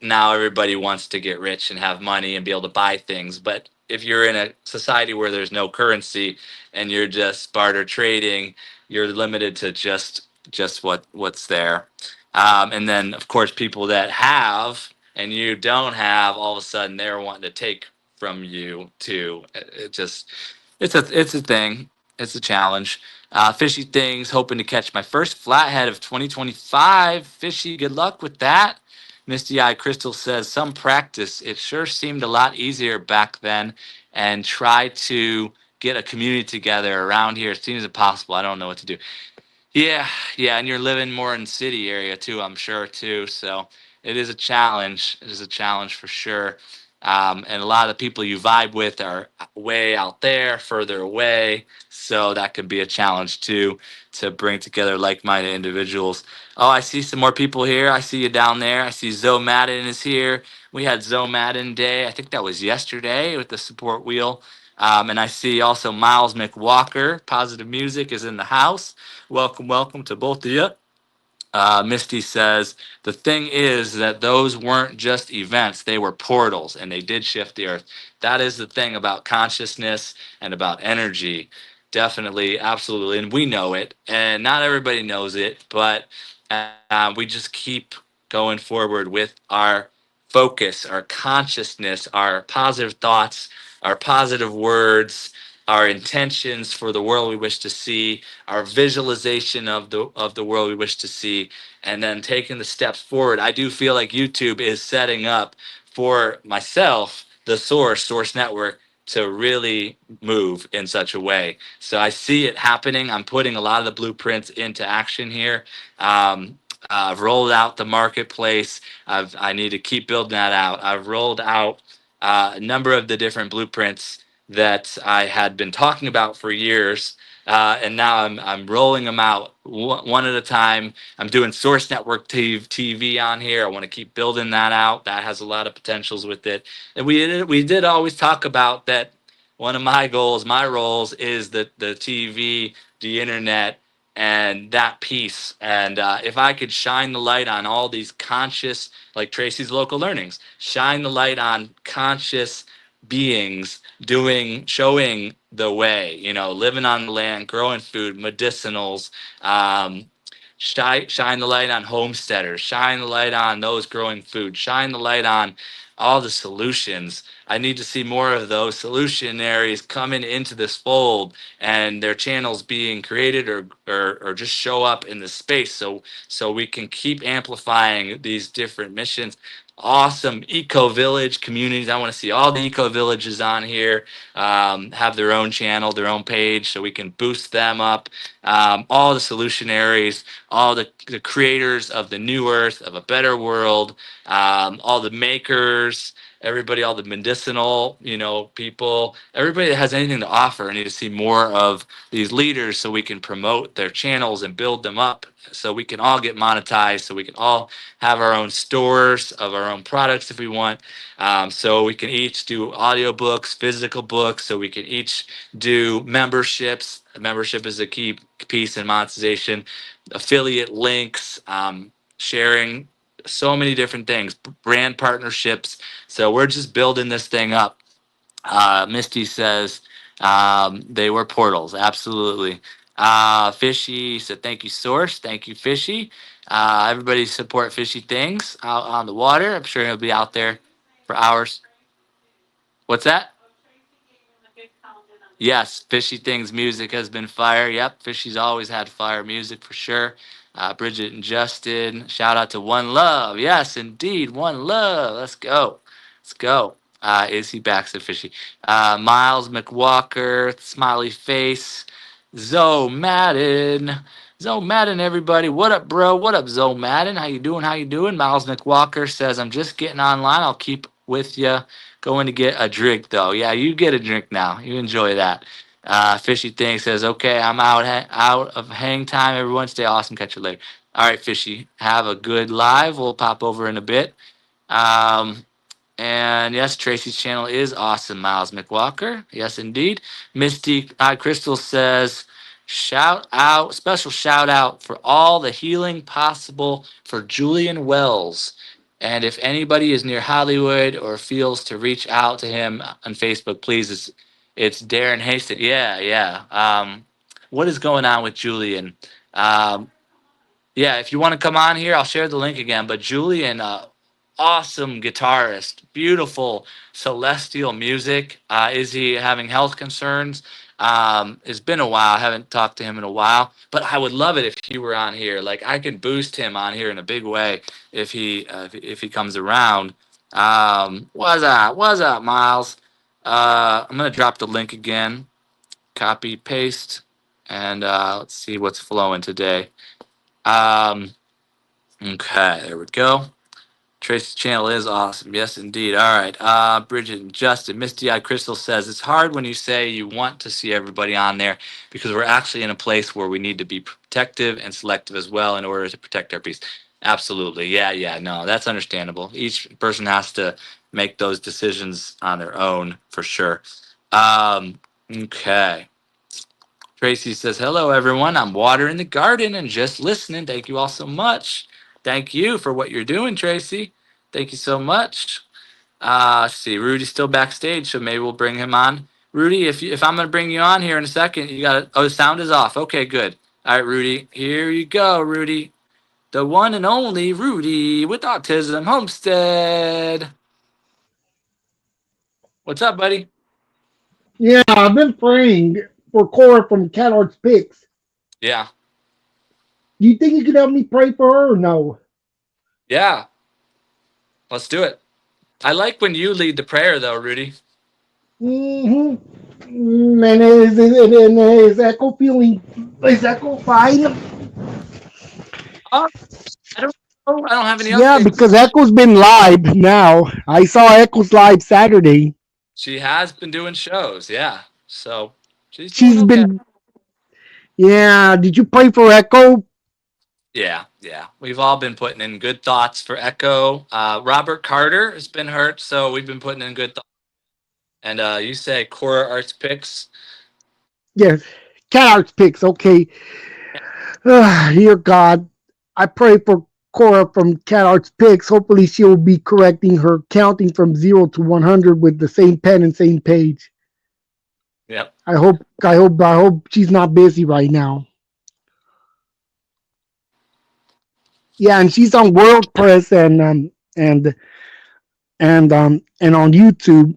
now everybody wants to get rich and have money and be able to buy things. But if you're in a society where there's no currency and you're just barter trading, you're limited to just what's there. And then of course people that have and you don't have, all of a sudden they're wanting to take from you too. It's a thing. It's a challenge. Fishy things, hoping to catch my first flathead of 2025. Fishy, good luck with that. Misty Eye Crystal says, some practice. It sure seemed a lot easier back then, and try to get a community together around here as soon as possible. I don't know what to do. Yeah, yeah, and you're living more in city area too, I'm sure too. So it is a challenge. It is a challenge for sure. And a lot of the people you vibe with are way out there, further away. So that could be a challenge too, to bring together like-minded individuals. Oh, I see some more people here. I see you down there. I see Zoe Madden is here. We had Zoe Madden Day. I think that was yesterday with the support wheel. And I see also Miles McWalker. Positive Music is in the house. Welcome, welcome to both of you. Misty says, the thing is that those weren't just events, they were portals, and they did shift the earth. That is the thing about consciousness and about energy. Definitely, absolutely. And we know it, and not everybody knows it, but we just keep going forward with our focus, our consciousness, our positive thoughts, our positive words, our intentions for the world we wish to see, our visualization of the world we wish to see, and then taking the steps forward. I do feel like YouTube is setting up for myself, the source network, to really move in such a way. So I see it happening. I'm putting a lot of the blueprints into action here. I've rolled out the marketplace. I need to keep building that out. I've rolled out a number of the different blueprints that I had been talking about for years, and now I'm rolling them out one at a time. I'm doing Source Network TV on here. I want to keep building that out. That has a lot of potentials with it. And we did always talk about that. One of my goals, my roles, is the TV, the internet, and that piece. And if I could shine the light on all these conscious, like Tracy's Local Learnings, shine the light on conscious beings showing the way, living on the land, growing food, medicinals, shine the light on homesteaders, shine the light on those growing food, shine the light on all the solutions. I need to see more of those solutionaries coming into this fold, and their channels being created or just show up in the space, so we can keep amplifying these different missions. Awesome eco village communities. I want to see all the eco villages on here have their own channel, their own page, so we can boost them up. All the solutionaries, all the creators of the new earth, of a better world, all the makers, everybody, all the medicinal, people, everybody that has anything to offer. I need to see more of these leaders so we can promote their channels and build them up so we can all get monetized, so we can all have our own stores of our own products if we want. So we can each do audiobooks, physical books, so we can each do memberships. Membership is a key piece in monetization, affiliate links, sharing so many different things, brand partnerships. So we're just building this thing up. Misty says they were portals. Absolutely. Fishy said, thank you, Source. Thank you, Fishy. Everybody support Fishy Things out on the water. I'm sure he'll be out there for hours. What's that? Yes, Fishy Things music has been fire. Yep, Fishy's always had fire music for sure. Bridget and Justin, shout out to One Love. Yes, indeed, One Love. Let's go. Let's go. Is he back? Said Fishy. Miles McWalker, Smiley Face, Zoe Madden. Zoe Madden, everybody. What up, bro? What up, Zoe Madden? How you doing? How you doing? Miles McWalker says, I'm just getting online. I'll keep with you. Going to get a drink though. Yeah, you get a drink now. You enjoy that. Fishy Thing says, "Okay, I'm out of hang time. Everyone, stay awesome. Catch you later." All right, Fishy, have a good live. We'll pop over in a bit. Um, and yes, Tracy's channel is awesome. Miles McWalker, yes indeed. Misty Crystal says, special shout out for all the healing possible for Julian Wells. And if anybody is near Hollywood or feels to reach out to him on Facebook, please, it's Darren Hastings. Yeah, yeah. What is going on with Julian? Um, yeah, if you want to come on here, I'll share the link again. But Julian, awesome guitarist, beautiful celestial music. Is he having health concerns? It's been a while. I haven't talked to him in a while, but I would love it if he were on here. Like I could boost him on here in a big way if he comes around. What's up? What's up, Miles? I'm gonna drop the link again. Copy, paste, and let's see what's flowing today. Um, okay, there we go. Tracy's channel is awesome. Yes, indeed. All right. Bridget and Justin. Misty Eye Crystal says it's hard when you say you want to see everybody on there because we're actually in a place where we need to be protective and selective as well in order to protect our peace. Absolutely. Yeah, yeah. No, that's understandable. Each person has to make those decisions on their own for sure. Okay. Tracy says, hello, everyone. I'm watering the garden and just listening. Thank you all so much. Thank you for what you're doing, Tracy. Thank you so much. Let's see, Rudy's still backstage, so maybe we'll bring him on. Rudy, if I'm gonna bring you on here in a second, you got to. Oh, the sound is off. Okay, good. All right, Rudy, here you go, Rudy, the one and only Rudy with Autism Homestead. What's up, buddy? Yeah, I've been praying for Cora from Cat Arts Picks. Yeah, Do you think you could help me pray for her or no? yeah. Let's do it. I like when you lead the prayer, though, Rudy. Mm-hmm. And is Echo feeling? Is Echo fine? Oh, I don't know. I don't have any Yeah, updates. because Echo's been live now. I saw Echo's live Saturday. She has been doing shows, yeah. So she's doing She's okay. been. Yeah. Did you pray for Echo? Yeah, yeah. We've all been putting in good thoughts for Echo. Robert Carter has been hurt, so we've been putting in good thoughts. And you say Cora Arts Picks. Yes. Cat Arts Picks. Okay. Dear God, I pray for Cora from Cat Arts Picks. Hopefully, she'll be correcting her counting from 0 to 100 with the same pen and same page. Yep. I hope she's not busy right now. Yeah, and she's on WordPress and on YouTube,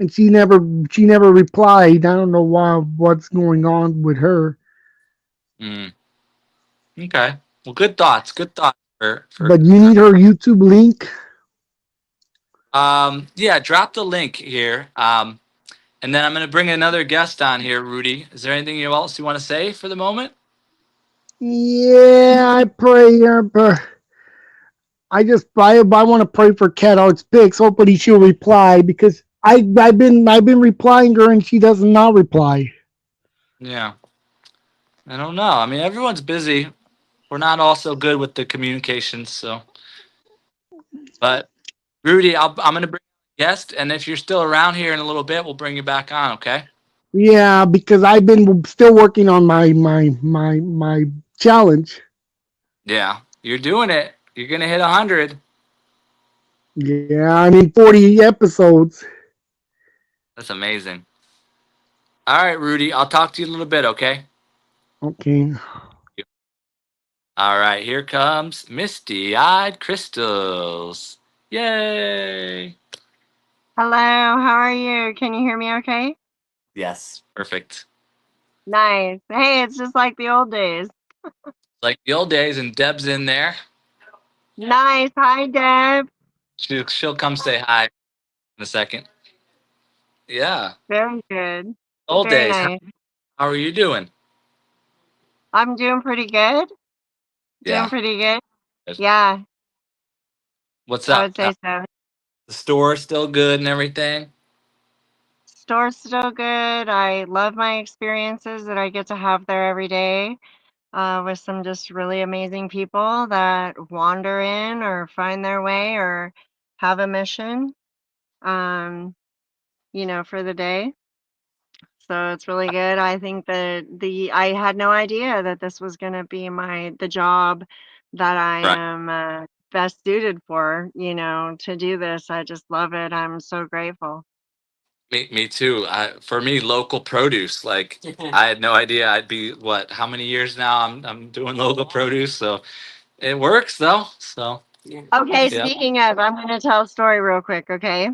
and she never replied. I don't know what's going on with her. Mm. Okay. Well, good thoughts. Good thoughts for But you need her YouTube link. yeah, drop the link here. And then I'm gonna bring another guest on here, Rudy. Is there anything else you want to say for the moment? Yeah, I pray. I want to pray for Cat Arts Picks. Hopefully she'll reply because I've been replying her and she does not reply. Yeah. I don't know. I mean, everyone's busy. We're not all so good with the communications, so. But Rudy, I'm gonna bring a guest, and if you're still around here in a little bit, we'll bring you back on. Okay? Yeah, because I've been still working on my challenge. Yeah, you're doing it. You're gonna hit 100. Yeah, I mean 40 episodes. That's amazing. All right, Rudy. I'll talk to you in a little bit. Okay? Okay. All right. Here comes misty-eyed crystals. Yay! Hello, how are you? Can you hear me okay? Yes. Perfect. Nice. Hey, it's just like the old days. Like the old days, and Deb's in there. Nice. Hi, Deb. She'll come say hi in a second. Yeah. Very good. Old Very days. How nice. are you doing? I'm doing pretty good. Doing Yeah. pretty good. Good. Yeah, What's I up? would say so. The store still good and everything? Store's still good. I love my experiences that I get to have there every day with some just really amazing people that wander in or find their way or have a mission, um, for the day. So it's really good. I think that I had no idea that this was going to be the job that I Right. am best suited for, to do this. I just love it. I'm so grateful. Me too. For me, local produce. Like I had no idea I'd be what? How many years now? I'm doing local produce, so it works though. So Okay, yeah. speaking of, I'm going to tell a story real quick, okay?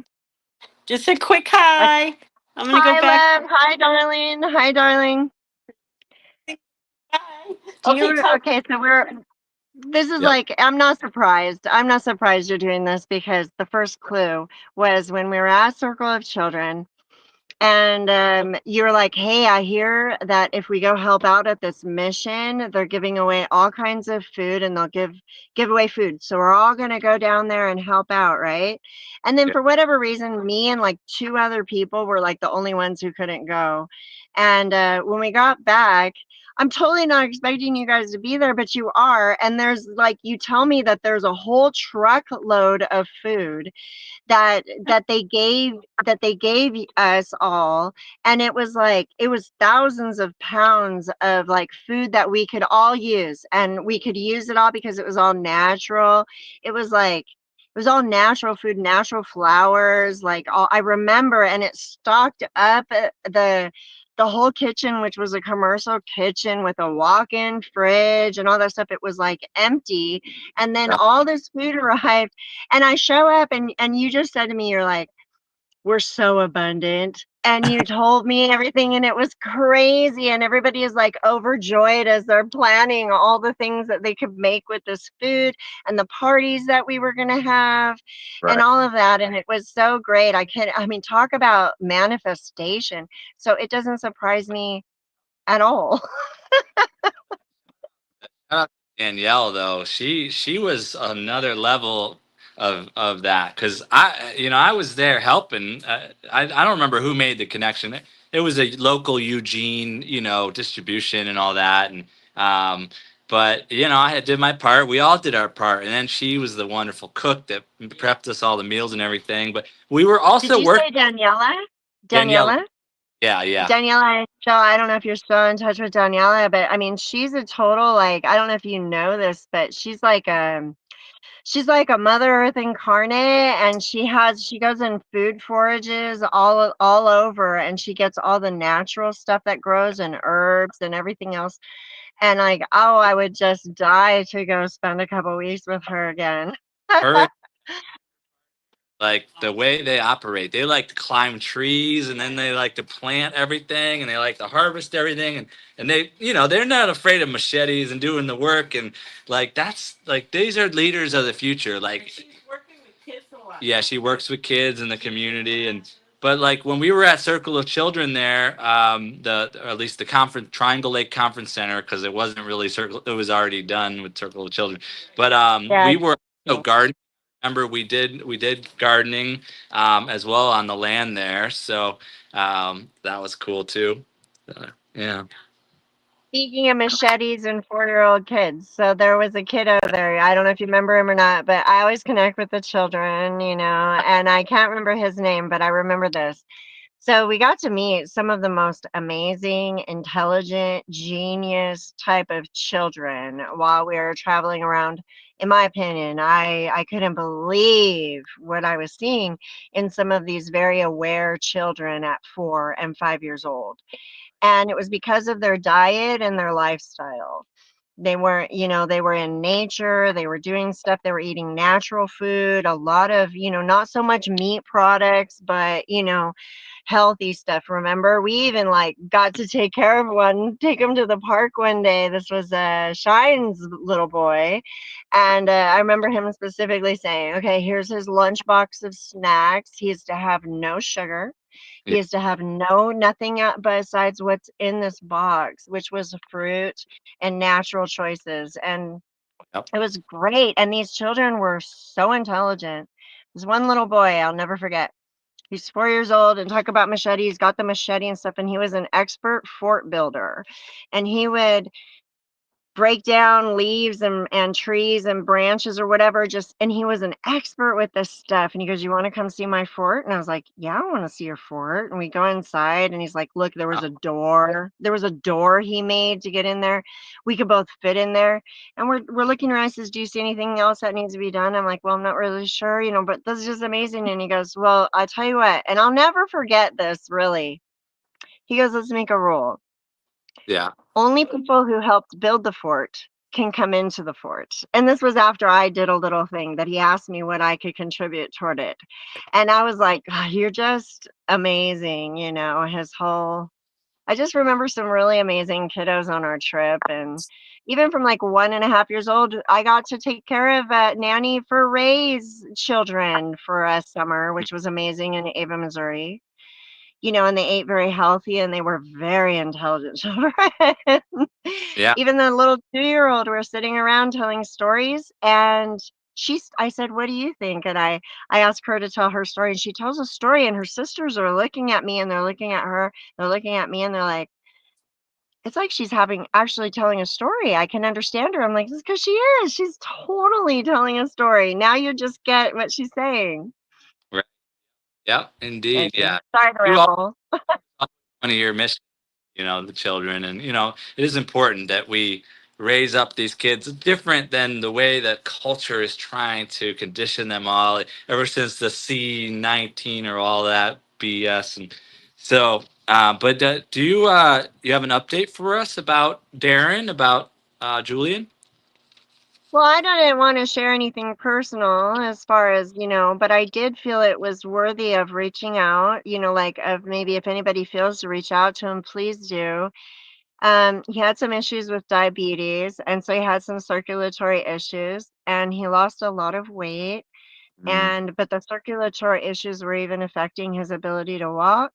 Just a quick Uh, hi. I'm gonna go Hi, back. love. Hi, darling. Hi, darling. Hi. Okay, Do tell. okay, so this is Yep. like, I'm not surprised. I'm not surprised you're doing this because the first clue was when we were at Circle of Children. And you were like, hey, I hear that if we go help out at this mission, they're giving away all kinds of food and they'll give away food. So we're all gonna go down there and help out, right? And then Yeah. for whatever reason, me and like two other people were like the only ones who couldn't go. And when we got back, I'm totally not expecting you guys to be there, but you are. And there's like, you tell me that there's a whole truckload of food that they gave us all, and it was thousands of pounds of like food that we could all use, and we could use it all because it was all natural. It was all natural food, natural flowers, like all I remember, and it stocked up the whole kitchen, which was a commercial kitchen with a walk-in fridge and all that stuff. It was like empty, and then all this food arrived, and I show up, and you just said to me, you're like, "We're so abundant." And you told me everything, and it was crazy, and everybody is like overjoyed as they're planning all the things that they could make with this food and the parties that we were going to have and Right. all of that. And it was so great. I mean, talk about manifestation. So it doesn't surprise me at all. Shout out to Danielle though. She was another level of that because I was there helping. I don't remember who made the connection. It was a local Eugene distribution and all that um but I had did my part. We all did our part, and then she was the wonderful cook that prepped us all the meals and everything. But we were Did also you working. say Daniela? Danielle. Daniela? Yeah. Daniela, so I don't know if you're still in touch with Daniela, but I mean, she's a total, like, I don't know if you know this, but she's like a Mother Earth incarnate, and she goes in food forages all over, and she gets all the natural stuff that grows and herbs and everything else. And like, oh, I would just die to go spend a couple weeks with her again. Her like the way they operate. They like to climb trees, and then they like to plant everything, and they like to harvest everything, and they they're not afraid of machetes and doing the work, and like that's like these are leaders of the future. Like She's working with kids a lot. yeah, she works with kids in the community, and but like when we were at Circle of Children there, or at least the conference Triangle Lake Conference Center, because it wasn't really Circle, it was already done with Circle of Children, but Yeah, we were Oh, gardening. Remember, we did gardening as well on the land there, so that was cool too. Yeah. Speaking of machetes and 4-year-old kids, so there was a kid over there. I don't know if you remember him or not, but I always connect with the children, and I can't remember his name, but I remember this. So we got to meet some of the most amazing, intelligent, genius type of children while we were traveling around. In my opinion, I couldn't believe what I was seeing in some of these very aware children at 4 and 5 years old. And it was because of their diet and their lifestyle. They weren't, they were in nature, they were doing stuff, they were eating natural food, a lot of, not so much meat products, but, healthy stuff. Remember, we even like got to take him to the park one day. This was Shine's little boy. And I remember him specifically saying, okay, here's his lunchbox of snacks. He is to have no sugar. He Yeah. is to have nothing besides what's in this box, which was fruit and natural choices. And Yep. it was great. And these children were so intelligent. There's one little boy I'll never forget. He's 4 years old, and talk about machete. He's got the machete and stuff, and he was an expert fort builder. And he would break down leaves and trees and branches or whatever, and he was an expert with this stuff. And he goes, you want to come see my fort? And I was like, yeah, I want to see your fort. And we go inside, and he's like, look, there was a door he made to get in there. We could both fit in there. And we're looking around. He says, do you see anything else that needs to be done? I'm like, well, I'm not really sure, but this is just amazing. And he goes, well, I tell you what, and I'll never forget this, really. He goes, let's make a rule. Yeah. Only people who helped build the fort can come into the fort. And this was after I did a little thing that he asked me what I could contribute toward it. And I was like, "God, you're just amazing." I just remember some really amazing kiddos on our trip. And even from like 1.5 years old, I got to take care of nanny for Ray's children for a summer, which was amazing in Ava, Missouri. And they ate very healthy, and they were very intelligent children. Yeah. Even the little 2-year-old were sitting around telling stories, and I said, what do you think? And I asked her to tell her story, and she tells a story, and her sisters are looking at me, and they're looking at her, they're looking at me, and they're like, it's like she's actually telling a story. I can understand her. I'm like, it's because she is. She's totally telling a story. Now you just get what she's saying. Right. Yep. Indeed. Anyway, Yeah. sorry to You all ramble. one of your missions, the children, and it is important that we raise up these kids different than the way that culture is trying to condition them all ever since the C-19 or all that BS. And so, but do you have an update for us about Darren, about Julian? Well, I didn't want to share anything personal as far as, but I did feel it was worthy of reaching out, like of maybe if anybody feels to reach out to him, please do. He had some issues with diabetes, and so he had some circulatory issues, and he lost a lot of weight. Mm, But the circulatory issues were even affecting his ability to walk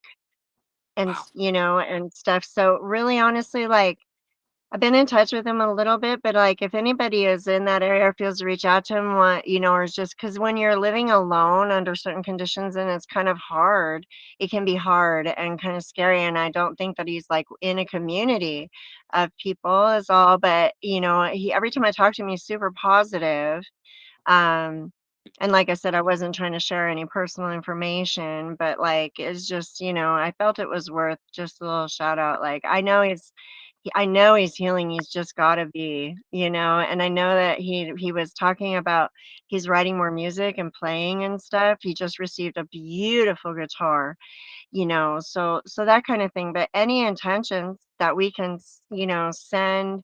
and, wow. and stuff. So really honestly, like, I've been in touch with him a little bit, but like if anybody is in that area or feels to reach out to him, or it's just because when you're living alone under certain conditions and it's kind of hard, it can be hard and kind of scary. And I don't think that he's like in a community of people is all, but he every time I talk to him, he's super positive. Um, and like I said, I wasn't trying to share any personal information, but like it's just, I felt it was worth just a little shout out. Like I know he's healing. He's just got to be, and I know that he was talking about he's writing more music and playing and stuff. He just received a beautiful guitar, so that kind of thing. But any intentions that we can, send